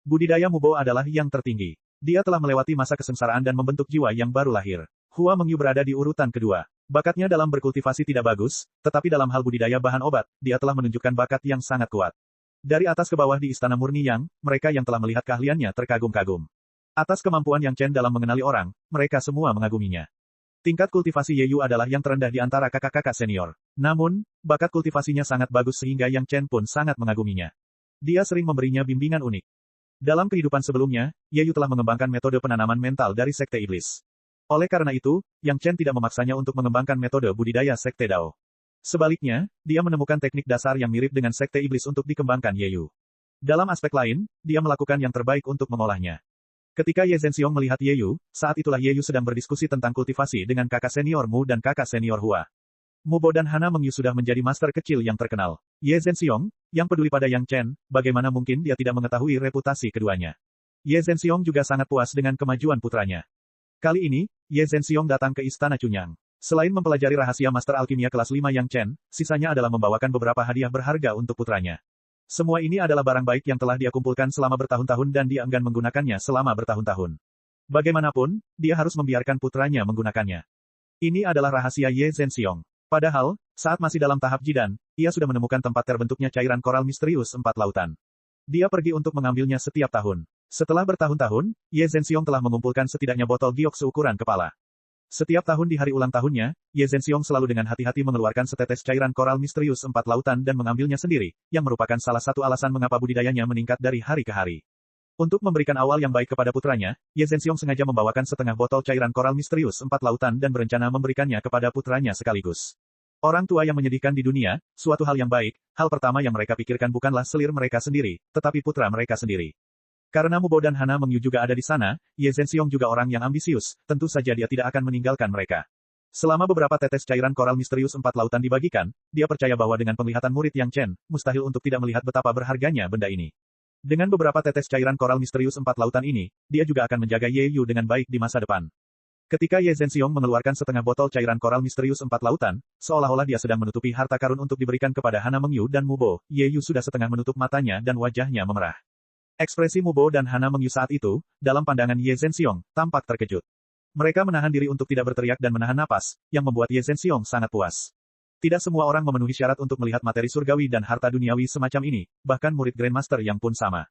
Budidaya Mubo adalah yang tertinggi. Dia telah melewati masa kesengsaraan dan membentuk jiwa yang baru lahir. Hua Mengyu berada di urutan kedua. Bakatnya dalam berkultivasi tidak bagus, tetapi dalam hal budidaya bahan obat, dia telah menunjukkan bakat yang sangat kuat. Dari atas ke bawah di Istana Murni Yang, mereka yang telah melihat keahliannya terkagum-kagum. Atas kemampuan Yang Chen dalam mengenali orang, mereka semua mengaguminya. Tingkat kultivasi Ye Yu adalah yang terendah di antara kakak-kakak senior. Namun, bakat kultivasinya sangat bagus sehingga Yang Chen pun sangat mengaguminya. Dia sering memberinya bimbingan unik. Dalam kehidupan sebelumnya, Ye Yu telah mengembangkan metode penanaman mental dari Sekte Iblis. Oleh karena itu, Yang Chen tidak memaksanya untuk mengembangkan metode budidaya Sekte Dao. Sebaliknya, dia menemukan teknik dasar yang mirip dengan Sekte Iblis untuk dikembangkan Ye Yu. Dalam aspek lain, dia melakukan yang terbaik untuk mengolahnya. Ketika Ye Zhenxiong melihat Ye Yu, saat itulah Ye Yu sedang berdiskusi tentang kultivasi dengan kakak senior Mu dan kakak senior Hua. Mu Bo dan Hana Mengyu sudah menjadi master kecil yang terkenal. Ye Zhenxiong, yang peduli pada Yang Chen, bagaimana mungkin dia tidak mengetahui reputasi keduanya. Ye Zhenxiong juga sangat puas dengan kemajuan putranya. Kali ini, Ye Zhenxiong datang ke Istana Chunyang. Selain mempelajari rahasia master alkimia kelas 5 Yang Chen, sisanya adalah membawakan beberapa hadiah berharga untuk putranya. Semua ini adalah barang baik yang telah dia kumpulkan selama bertahun-tahun dan dia enggan menggunakannya selama bertahun-tahun. Bagaimanapun, dia harus membiarkan putranya menggunakannya. Ini adalah rahasia Ye Zhenxiong. Padahal, saat masih dalam tahap jidan, ia sudah menemukan tempat terbentuknya cairan koral misterius 4 lautan. Dia pergi untuk mengambilnya setiap tahun. Setelah bertahun-tahun, Ye Zhenxiong telah mengumpulkan setidaknya botol giok seukuran kepala. Setiap tahun di hari ulang tahunnya, Ye Zhenxiong selalu dengan hati-hati mengeluarkan setetes cairan koral misterius 4 lautan dan mengambilnya sendiri, yang merupakan salah satu alasan mengapa budidayanya meningkat dari hari ke hari. Untuk memberikan awal yang baik kepada putranya, Ye Zhenxiong sengaja membawakan setengah botol cairan koral misterius 4 lautan dan berencana memberikannya kepada putranya sekaligus. Orang tua yang menyedihkan di dunia, suatu hal yang baik, hal pertama yang mereka pikirkan bukanlah selir mereka sendiri, tetapi putra mereka sendiri. Karena Mu Bo dan Hana Mengyu juga ada di sana, Ye Zhenxiong juga orang yang ambisius, tentu saja dia tidak akan meninggalkan mereka. Selama beberapa tetes cairan koral misterius 4 lautan dibagikan, dia percaya bahwa dengan penglihatan murid Yang Chen, mustahil untuk tidak melihat betapa berharganya benda ini. Dengan beberapa tetes cairan koral misterius 4 lautan ini, dia juga akan menjaga Ye Yu dengan baik di masa depan. Ketika Ye Zhenxiong mengeluarkan setengah botol cairan koral misterius 4 lautan, seolah-olah dia sedang menutupi harta karun untuk diberikan kepada Hana Mengyu dan Mu Bo, Ye Yu sudah setengah menutup matanya dan wajahnya memerah. Ekspresi Mu Bo dan Hana Mengyu saat itu, dalam pandangan Ye Zhenxiong, tampak terkejut. Mereka menahan diri untuk tidak berteriak dan menahan napas, yang membuat Ye Zhenxiong sangat puas. Tidak semua orang memenuhi syarat untuk melihat materi surgawi dan harta duniawi semacam ini, bahkan murid Grandmaster yang pun sama.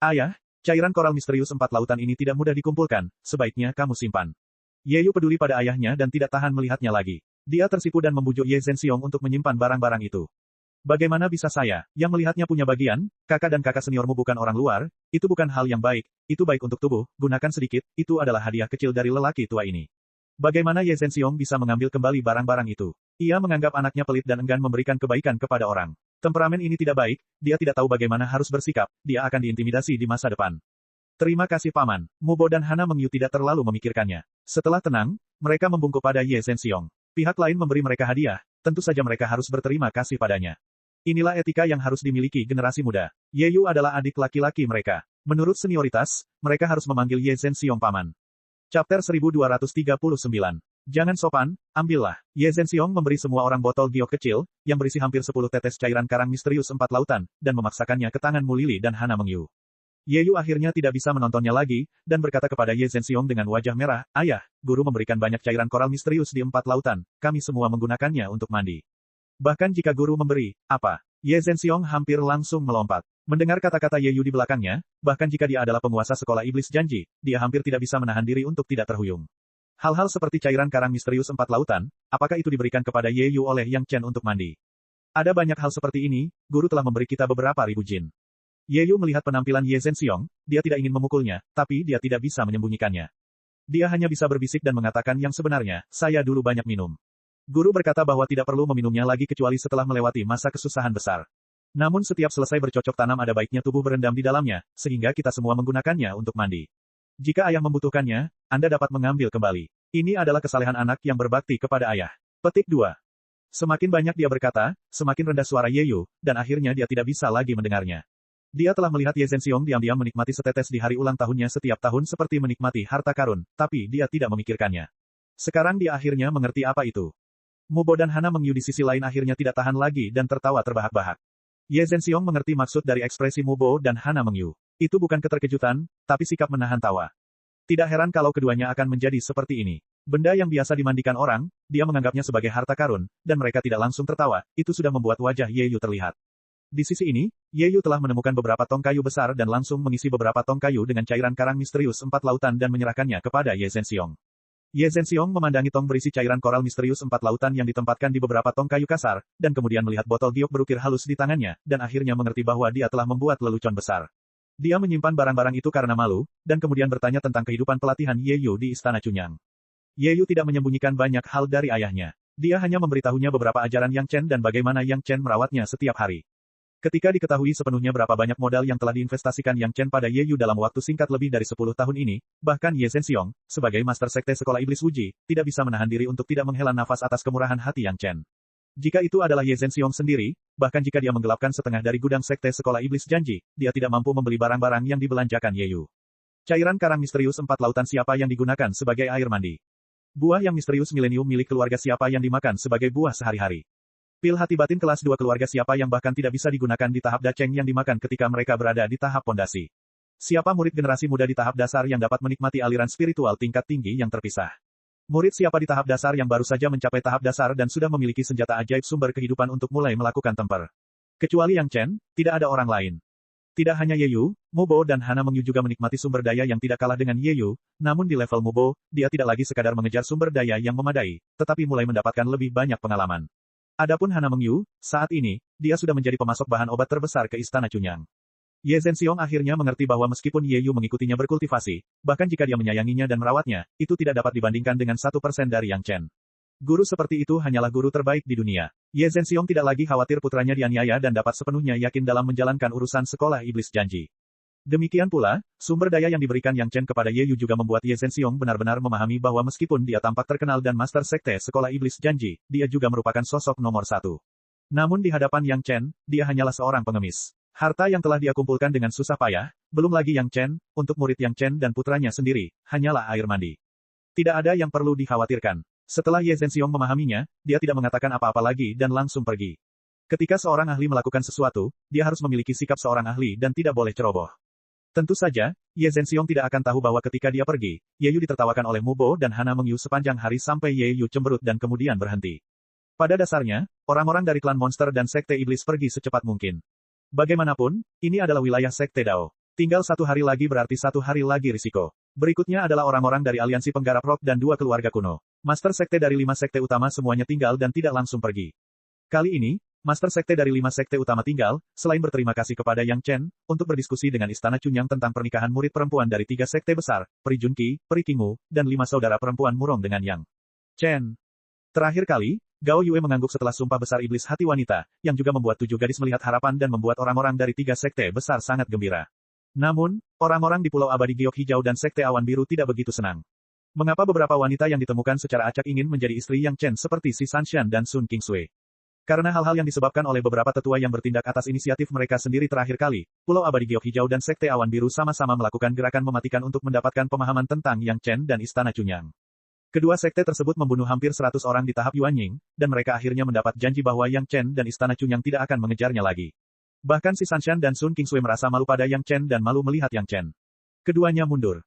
Ayah, cairan koral misterius 4 lautan ini tidak mudah dikumpulkan, sebaiknya kamu simpan. Ye Yu peduli pada ayahnya dan tidak tahan melihatnya lagi. Dia tersipu dan membujuk Ye Zhenxiong untuk menyimpan barang-barang itu. Bagaimana bisa saya, yang melihatnya punya bagian, kakak dan kakak seniormu bukan orang luar, itu bukan hal yang baik, itu baik untuk tubuh, gunakan sedikit, itu adalah hadiah kecil dari lelaki tua ini. Bagaimana Ye Zhenxiong bisa mengambil kembali barang-barang itu? Ia menganggap anaknya pelit dan enggan memberikan kebaikan kepada orang. Temperamen ini tidak baik, dia tidak tahu bagaimana harus bersikap, dia akan diintimidasi di masa depan. Terima kasih paman, Mu Bo dan Hana Mengyu tidak terlalu memikirkannya. Setelah tenang, mereka membungkuk pada Ye Zhenxiong. Pihak lain memberi mereka hadiah, tentu saja mereka harus berterima kasih padanya. Inilah etika yang harus dimiliki generasi muda. Ye Yu adalah adik laki-laki mereka. Menurut senioritas, mereka harus memanggil Ye Zhenxiong paman. Chapter 1239. Jangan sopan, ambillah. Ye Zhenxiong memberi semua orang botol giok kecil, yang berisi hampir 10 tetes cairan karang misterius 4 lautan, dan memaksakannya ke tangan Mu Lili dan Hana Mengyu. Ye Yu akhirnya tidak bisa menontonnya lagi, dan berkata kepada Ye Zhenxiong dengan wajah merah, Ayah, guru memberikan banyak cairan koral misterius di 4 lautan, kami semua menggunakannya untuk mandi. Bahkan jika guru memberi, apa? Ye Zhenxiong hampir langsung melompat. Mendengar kata-kata Ye Yu di belakangnya, bahkan jika dia adalah penguasa sekolah iblis janji, dia hampir tidak bisa menahan diri untuk tidak terhuyung. Hal-hal seperti cairan karang misterius 4 lautan, apakah itu diberikan kepada Ye Yu oleh Yang Chen untuk mandi? Ada banyak hal seperti ini, guru telah memberi kita beberapa ribu jin. Ye Yu melihat penampilan Ye Zhenxiong, dia tidak ingin memukulnya, tapi dia tidak bisa menyembunyikannya. Dia hanya bisa berbisik dan mengatakan yang sebenarnya, saya dulu banyak minum. Guru berkata bahwa tidak perlu meminumnya lagi kecuali setelah melewati masa kesusahan besar. Namun setiap selesai bercocok tanam ada baiknya tubuh berendam di dalamnya, sehingga kita semua menggunakannya untuk mandi. Jika ayah membutuhkannya, Anda dapat mengambil kembali. Ini adalah kesalehan anak yang berbakti kepada ayah. Petik 2. Semakin banyak dia berkata, semakin rendah suara Ye Yu, dan akhirnya dia tidak bisa lagi mendengarnya. Dia telah melihat Ye Zhenxiong diam-diam menikmati setetes di hari ulang tahunnya setiap tahun seperti menikmati harta karun, tapi dia tidak memikirkannya. Sekarang dia akhirnya mengerti apa itu. Mu Bo dan Hana Mengyu di sisi lain akhirnya tidak tahan lagi dan tertawa terbahak-bahak. Ye Zhenxiong mengerti maksud dari ekspresi Mu Bo dan Hana Mengyu. Itu bukan keterkejutan, tapi sikap menahan tawa. Tidak heran kalau keduanya akan menjadi seperti ini. Benda yang biasa dimandikan orang, dia menganggapnya sebagai harta karun, dan mereka tidak langsung tertawa, itu sudah membuat wajah Ye Yu terlihat. Di sisi ini, Ye Yu telah menemukan beberapa tong kayu besar dan langsung mengisi beberapa tong kayu dengan cairan karang misterius 4 lautan dan menyerahkannya kepada Ye Zhenxiong. Ye Zhenxiong memandangi tong berisi cairan koral misterius 4 lautan yang ditempatkan di beberapa tong kayu kasar, dan kemudian melihat botol giok berukir halus di tangannya, dan akhirnya mengerti bahwa dia telah membuat lelucon besar. Dia menyimpan barang-barang itu karena malu, dan kemudian bertanya tentang kehidupan pelatihan Ye Yu di Istana Cunyang. Ye Yu tidak menyembunyikan banyak hal dari ayahnya. Dia hanya memberitahunya beberapa ajaran Yang Chen dan bagaimana Yang Chen merawatnya setiap hari. Ketika diketahui sepenuhnya berapa banyak modal yang telah diinvestasikan Yang Chen pada Ye Yu dalam waktu singkat lebih dari 10 tahun ini, bahkan Ye Zhenxiong, sebagai master sekte sekolah iblis Wuji, tidak bisa menahan diri untuk tidak menghela nafas atas kemurahan hati Yang Chen. Jika itu adalah Ye Zhenxiong sendiri, bahkan jika dia menggelapkan setengah dari gudang sekte sekolah iblis janji, dia tidak mampu membeli barang-barang yang dibelanjakan Ye Yu. Cairan karang misterius 4 lautan siapa yang digunakan sebagai air mandi? Buah yang misterius milenium milik keluarga siapa yang dimakan sebagai buah sehari-hari? Pil hati batin kelas 2 keluarga siapa yang bahkan tidak bisa digunakan di tahap daceng yang dimakan ketika mereka berada di tahap pondasi? Siapa murid generasi muda di tahap dasar yang dapat menikmati aliran spiritual tingkat tinggi yang terpisah? Murid siapa di tahap dasar yang baru saja mencapai tahap dasar dan sudah memiliki senjata ajaib sumber kehidupan untuk mulai melakukan temper? Kecuali Yang Chen, tidak ada orang lain. Tidak hanya Ye Yu, Mubo dan Hana Mengyu juga menikmati sumber daya yang tidak kalah dengan Ye Yu, namun di level Mubo, dia tidak lagi sekadar mengejar sumber daya yang memadai, tetapi mulai mendapatkan lebih banyak pengalaman. Adapun Hana Mengyu, saat ini, dia sudah menjadi pemasok bahan obat terbesar ke Istana Cunyang. Ye Zhenxiong akhirnya mengerti bahwa meskipun Ye Yu mengikutinya berkultivasi, bahkan jika dia menyayanginya dan merawatnya, itu tidak dapat dibandingkan dengan 1% dari Yang Chen. Guru seperti itu hanyalah guru terbaik di dunia. Ye Zhenxiong tidak lagi khawatir putranya dianiaya dan dapat sepenuhnya yakin dalam menjalankan urusan sekolah iblis janji. Demikian pula, sumber daya yang diberikan Yang Chen kepada Ye Yu juga membuat Ye Zhenxiong benar-benar memahami bahwa meskipun dia tampak terkenal dan master sekte sekolah iblis janji, dia juga merupakan sosok nomor 1. Namun di hadapan Yang Chen, dia hanyalah seorang pengemis. Harta yang telah dia kumpulkan dengan susah payah, belum lagi Yang Chen, untuk murid Yang Chen dan putranya sendiri, hanyalah air mandi. Tidak ada yang perlu dikhawatirkan. Setelah Ye Zhenxiong memahaminya, dia tidak mengatakan apa-apa lagi dan langsung pergi. Ketika seorang ahli melakukan sesuatu, dia harus memiliki sikap seorang ahli dan tidak boleh ceroboh. Tentu saja, Ye Zhenxiong tidak akan tahu bahwa ketika dia pergi, Ye Yu ditertawakan oleh Mubo dan Hana Mengyu sepanjang hari sampai Ye Yu cemberut dan kemudian berhenti. Pada dasarnya, orang-orang dari klan monster dan sekte iblis pergi secepat mungkin. Bagaimanapun, ini adalah wilayah sekte Dao. Tinggal 1 hari lagi berarti 1 hari lagi risiko. Berikutnya adalah orang-orang dari aliansi penggarap rock dan 2 keluarga kuno. Master sekte dari 5 sekte utama semuanya tinggal dan tidak langsung pergi. Kali ini, Master sekte dari 5 sekte utama tinggal, selain berterima kasih kepada Yang Chen, untuk berdiskusi dengan Istana Cunyang tentang pernikahan murid perempuan dari 3 sekte besar, Peri Junqi, Peri Qingmu, dan 5 saudara perempuan murong dengan Yang Chen. Terakhir kali, Gao Yue mengangguk setelah sumpah besar iblis hati wanita, yang juga membuat 7 gadis melihat harapan dan membuat orang-orang dari 3 sekte besar sangat gembira. Namun, orang-orang di Pulau Abadi Giok Hijau dan sekte Awan Biru tidak begitu senang. Mengapa beberapa wanita yang ditemukan secara acak ingin menjadi istri Yang Chen seperti Si Sanshan dan Sun Qingsui? Karena hal-hal yang disebabkan oleh beberapa tetua yang bertindak atas inisiatif mereka sendiri terakhir kali, Pulau Abadi Giok Hijau dan Sekte Awan Biru sama-sama melakukan gerakan mematikan untuk mendapatkan pemahaman tentang Yang Chen dan Istana Cunyang. Kedua sekte tersebut membunuh hampir 100 orang di tahap Yuanying, dan mereka akhirnya mendapat janji bahwa Yang Chen dan Istana Cunyang tidak akan mengejarnya lagi. Bahkan Si Sanshan dan Sun Qingsui merasa malu pada Yang Chen dan malu melihat Yang Chen. Keduanya mundur.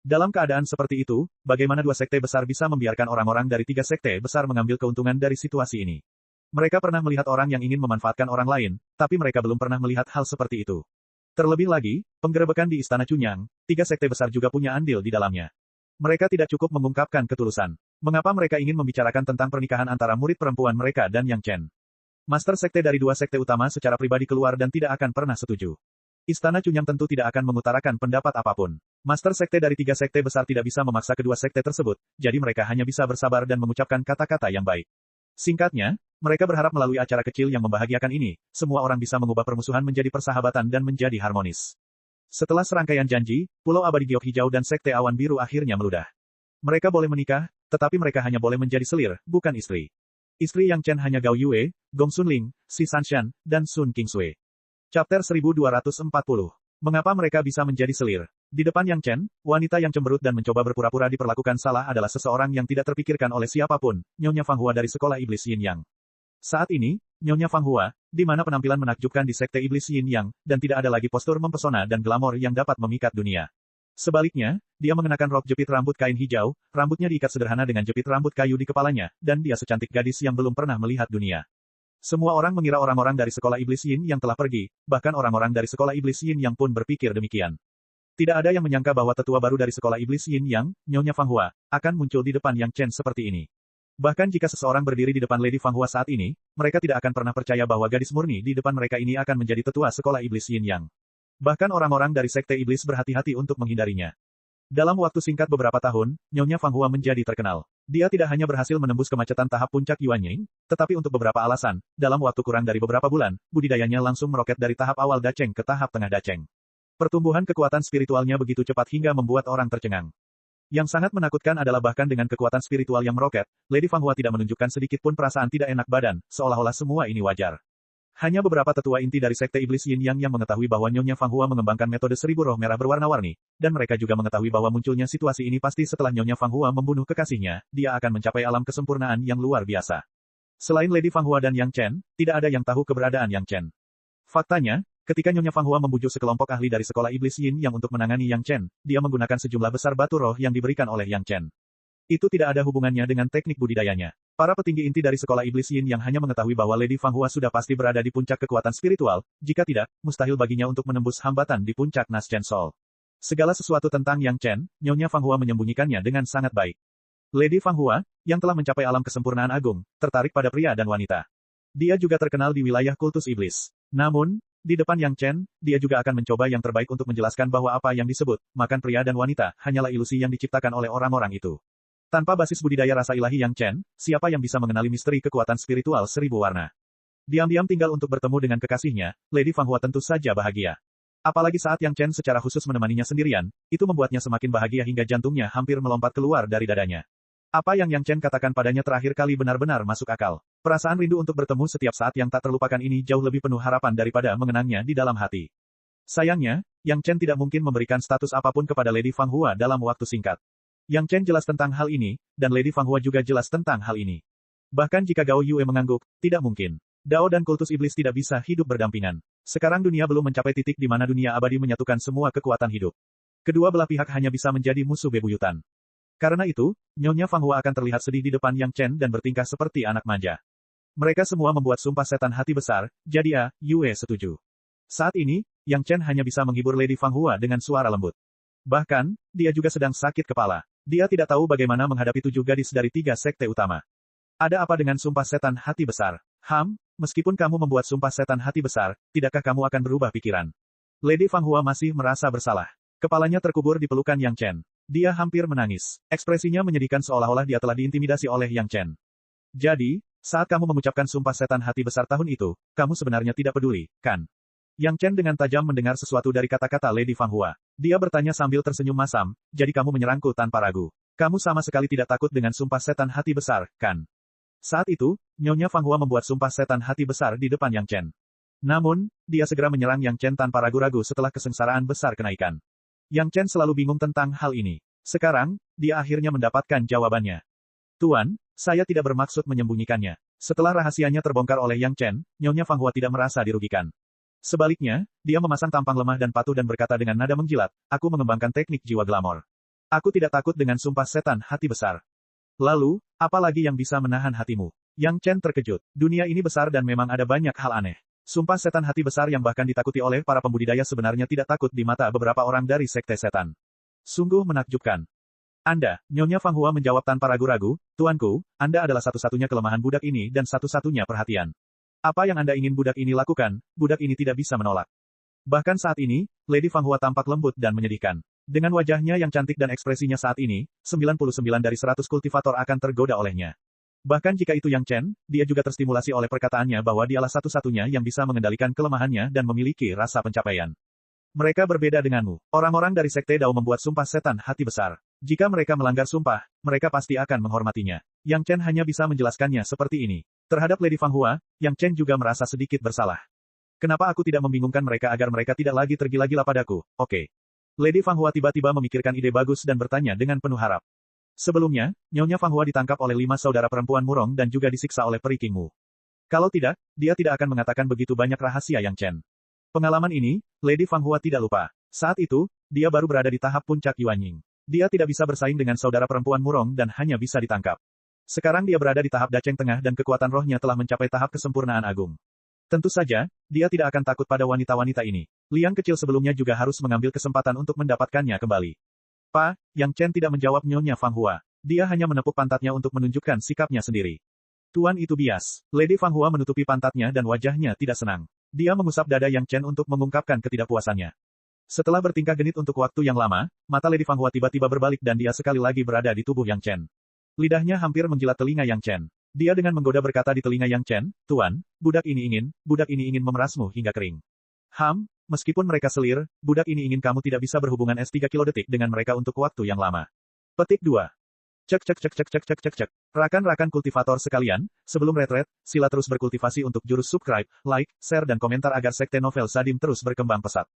Dalam keadaan seperti itu, bagaimana 2 sekte besar bisa membiarkan orang-orang dari 3 sekte besar mengambil keuntungan dari situasi ini? Mereka pernah melihat orang yang ingin memanfaatkan orang lain, tapi mereka belum pernah melihat hal seperti itu. Terlebih lagi, penggerebekan di Istana Cunyang, 3 sekte besar juga punya andil di dalamnya. Mereka tidak cukup mengungkapkan ketulusan. Mengapa mereka ingin membicarakan tentang pernikahan antara murid perempuan mereka dan Yang Chen? Master sekte dari 2 sekte utama secara pribadi keluar dan tidak akan pernah setuju. Istana Cunyang tentu tidak akan mengutarakan pendapat apapun. Master sekte dari 3 sekte besar tidak bisa memaksa kedua sekte tersebut, jadi mereka hanya bisa bersabar dan mengucapkan kata-kata yang baik. Singkatnya, mereka berharap melalui acara kecil yang membahagiakan ini, semua orang bisa mengubah permusuhan menjadi persahabatan dan menjadi harmonis. Setelah serangkaian janji, Pulau Abadi Giok Hijau dan Sekte Awan Biru akhirnya meludah. Mereka boleh menikah, tetapi mereka hanya boleh menjadi selir, bukan istri. Istri Yang Chen hanya Gao Yue, Gong Sunling, Si Sanshan, dan Sun Qingsui. Chapter 1240. Mengapa mereka bisa menjadi selir? Di depan Yang Chen, wanita yang cemberut dan mencoba berpura-pura diperlakukan salah adalah seseorang yang tidak terpikirkan oleh siapapun, Nyonya Fang Hua dari Sekolah Iblis Yin Yang. Saat ini, Nyonya Fang Hua, di mana penampilan menakjubkan di Sekte Iblis Yin Yang, dan tidak ada lagi postur mempesona dan glamor yang dapat memikat dunia. Sebaliknya, dia mengenakan rok jepit rambut kain hijau, rambutnya diikat sederhana dengan jepit rambut kayu di kepalanya, dan dia secantik gadis yang belum pernah melihat dunia. Semua orang mengira orang-orang dari sekolah iblis Yin yang telah pergi, bahkan orang-orang dari sekolah iblis Yin yang pun berpikir demikian. Tidak ada yang menyangka bahwa tetua baru dari sekolah iblis Yin Yang, Nyonya Fang Hua, akan muncul di depan Yang Chen seperti ini. Bahkan jika seseorang berdiri di depan Lady Fang Hua saat ini, mereka tidak akan pernah percaya bahwa gadis murni di depan mereka ini akan menjadi tetua sekolah iblis Yin Yang. Bahkan orang-orang dari sekte iblis berhati-hati untuk menghindarinya. Dalam waktu singkat beberapa tahun, Nyonya Fang Hua menjadi terkenal. Dia tidak hanya berhasil menembus kemacetan tahap puncak Yuanying, tetapi untuk beberapa alasan, dalam waktu kurang dari beberapa bulan, budidayanya langsung meroket dari tahap awal Daceng ke tahap tengah Daceng. Pertumbuhan kekuatan spiritualnya begitu cepat hingga membuat orang tercengang. Yang sangat menakutkan adalah bahkan dengan kekuatan spiritual yang meroket, Lady Fang Hua tidak menunjukkan sedikit pun perasaan tidak enak badan, seolah-olah semua ini wajar. Hanya beberapa tetua inti dari sekte iblis Yin Yang yang mengetahui bahwa Nyonya Fang Hua mengembangkan metode 1000 roh merah berwarna-warni, dan mereka juga mengetahui bahwa munculnya situasi ini pasti setelah Nyonya Fang Hua membunuh kekasihnya, dia akan mencapai alam kesempurnaan yang luar biasa. Selain Lady Fang Hua dan Yang Chen, tidak ada yang tahu keberadaan Yang Chen. Faktanya, ketika Nyonya Fang Hua membujuk sekelompok ahli dari sekolah iblis Yin Yang untuk menangani Yang Chen, dia menggunakan sejumlah besar batu roh yang diberikan oleh Yang Chen. Itu tidak ada hubungannya dengan teknik budidayanya. Para petinggi inti dari sekolah iblis Yin yang hanya mengetahui bahwa Lady Fang Hua sudah pasti berada di puncak kekuatan spiritual, jika tidak, mustahil baginya untuk menembus hambatan di puncak Nas Chen Sol. Segala sesuatu tentang Yang Chen, Nyonya Fang Hua menyembunyikannya dengan sangat baik. Lady Fang Hua, yang telah mencapai alam kesempurnaan agung, tertarik pada pria dan wanita. Dia juga terkenal di wilayah kultus iblis. Namun, di depan Yang Chen, dia juga akan mencoba yang terbaik untuk menjelaskan bahwa apa yang disebut makan pria dan wanita hanyalah ilusi yang diciptakan oleh orang-orang itu. Tanpa basis budidaya rasa ilahi Yang Chen, siapa yang bisa mengenali misteri kekuatan spiritual 1000 warna? Diam-diam tinggal untuk bertemu dengan kekasihnya, Lady Fang Hua tentu saja bahagia. Apalagi saat Yang Chen secara khusus menemaninya sendirian, itu membuatnya semakin bahagia hingga jantungnya hampir melompat keluar dari dadanya. Apa yang Yang Chen katakan padanya terakhir kali benar-benar masuk akal. Perasaan rindu untuk bertemu setiap saat yang tak terlupakan ini jauh lebih penuh harapan daripada mengenangnya di dalam hati. Sayangnya, Yang Chen tidak mungkin memberikan status apapun kepada Lady Fang Hua dalam waktu singkat. Yang Chen jelas tentang hal ini, dan Lady Fang Hua juga jelas tentang hal ini. Bahkan jika Gao Yue mengangguk, tidak mungkin. Dao dan kultus iblis tidak bisa hidup berdampingan. Sekarang dunia belum mencapai titik di mana dunia abadi menyatukan semua kekuatan hidup. Kedua belah pihak hanya bisa menjadi musuh bebuyutan. Karena itu, Nyonya Fang Hua akan terlihat sedih di depan Yang Chen dan bertingkah seperti anak manja. Mereka semua membuat sumpah setan hati besar, jadi Yue setuju. Saat ini, Yang Chen hanya bisa menghibur Lady Fang Hua dengan suara lembut. Bahkan, dia juga sedang sakit kepala. Dia tidak tahu bagaimana menghadapi 7 gadis dari 3 sekte utama. Ada apa dengan sumpah setan hati besar? Meskipun kamu membuat sumpah setan hati besar, tidakkah kamu akan berubah pikiran? Lady Fang Hua masih merasa bersalah. Kepalanya terkubur di pelukan Yang Chen. Dia hampir menangis. Ekspresinya menyedihkan seolah-olah dia telah diintimidasi oleh Yang Chen. Jadi, saat kamu mengucapkan sumpah setan hati besar tahun itu, kamu sebenarnya tidak peduli, kan? Yang Chen dengan tajam mendengar sesuatu dari kata-kata Lady Fang Hua. Dia bertanya sambil tersenyum masam, jadi kamu menyerangku tanpa ragu. Kamu sama sekali tidak takut dengan sumpah setan hati besar, kan? Saat itu, Nyonya Fang Hua membuat sumpah setan hati besar di depan Yang Chen. Namun, dia segera menyerang Yang Chen tanpa ragu-ragu setelah kesengsaraan besar kenaikan. Yang Chen selalu bingung tentang hal ini. Sekarang, dia akhirnya mendapatkan jawabannya. Tuan, saya tidak bermaksud menyembunyikannya. Setelah rahasianya terbongkar oleh Yang Chen, Nyonya Fang Hua tidak merasa dirugikan. Sebaliknya, dia memasang tampang lemah dan patuh dan berkata dengan nada menjilat, aku mengembangkan teknik jiwa glamor. Aku tidak takut dengan sumpah setan hati besar. Lalu, apa lagi yang bisa menahan hatimu? Yang Chen terkejut. Dunia ini besar dan memang ada banyak hal aneh. Sumpah setan hati besar yang bahkan ditakuti oleh para pembudidaya sebenarnya tidak takut di mata beberapa orang dari sekte setan. Sungguh menakjubkan. Anda, Nyonya Fang Hua menjawab tanpa ragu-ragu, tuanku, Anda adalah satu-satunya kelemahan budak ini dan satu-satunya perhatian. Apa yang Anda ingin budak ini lakukan, budak ini tidak bisa menolak. Bahkan saat ini, Lady Fang Hua tampak lembut dan menyedihkan. Dengan wajahnya yang cantik dan ekspresinya saat ini, 99 dari 100 kultivator akan tergoda olehnya. Bahkan jika itu Yang Chen, dia juga terstimulasi oleh perkataannya bahwa dialah satu-satunya yang bisa mengendalikan kelemahannya dan memiliki rasa pencapaian. Mereka berbeda denganmu. Orang-orang dari Sekte Dao membuat sumpah setan hati besar. Jika mereka melanggar sumpah, mereka pasti akan menghormatinya. Yang Chen hanya bisa menjelaskannya seperti ini. Terhadap Lady Fang Hua, Yang Chen juga merasa sedikit bersalah. Kenapa aku tidak membingungkan mereka agar mereka tidak lagi tergila-gila padaku? Oke. Lady Fang Hua tiba-tiba memikirkan ide bagus dan bertanya dengan penuh harap. Sebelumnya, Nyonya Fang Hua ditangkap oleh 5 saudara perempuan Murong dan juga disiksa oleh Peri King Mu. Kalau tidak, dia tidak akan mengatakan begitu banyak rahasia Yang Chen. Pengalaman ini, Lady Fang Hua tidak lupa. Saat itu, dia baru berada di tahap puncak Yuanying. Dia tidak bisa bersaing dengan saudara perempuan Murong dan hanya bisa ditangkap. Sekarang dia berada di tahap daceng tengah dan kekuatan rohnya telah mencapai tahap kesempurnaan agung. Tentu saja, dia tidak akan takut pada wanita-wanita ini. Liang kecil sebelumnya juga harus mengambil kesempatan untuk mendapatkannya kembali. Yang Chen tidak menjawab Nyonya Fang Hua. Dia hanya menepuk pantatnya untuk menunjukkan sikapnya sendiri. Tuan itu bias. Lady Fang Hua menutupi pantatnya dan wajahnya tidak senang. Dia mengusap dada Yang Chen untuk mengungkapkan ketidakpuasannya. Setelah bertingkah genit untuk waktu yang lama, mata Lady Fang Hua tiba-tiba berbalik dan dia sekali lagi berada di tubuh Yang Chen. Lidahnya hampir menjilat telinga Yang Chen. Dia dengan menggoda berkata di telinga Yang Chen, "Tuan, budak ini ingin memerasmu hingga kering." Meskipun mereka selir, budak ini ingin kamu tidak bisa berhubungan S3 kilodetik dengan mereka untuk waktu yang lama. Petik 2. Cek. Rakan-rakan kultivator sekalian, sebelum retret, sila terus berkultivasi untuk jurus subscribe, like, share dan komentar agar sekte novel Sadim terus berkembang pesat.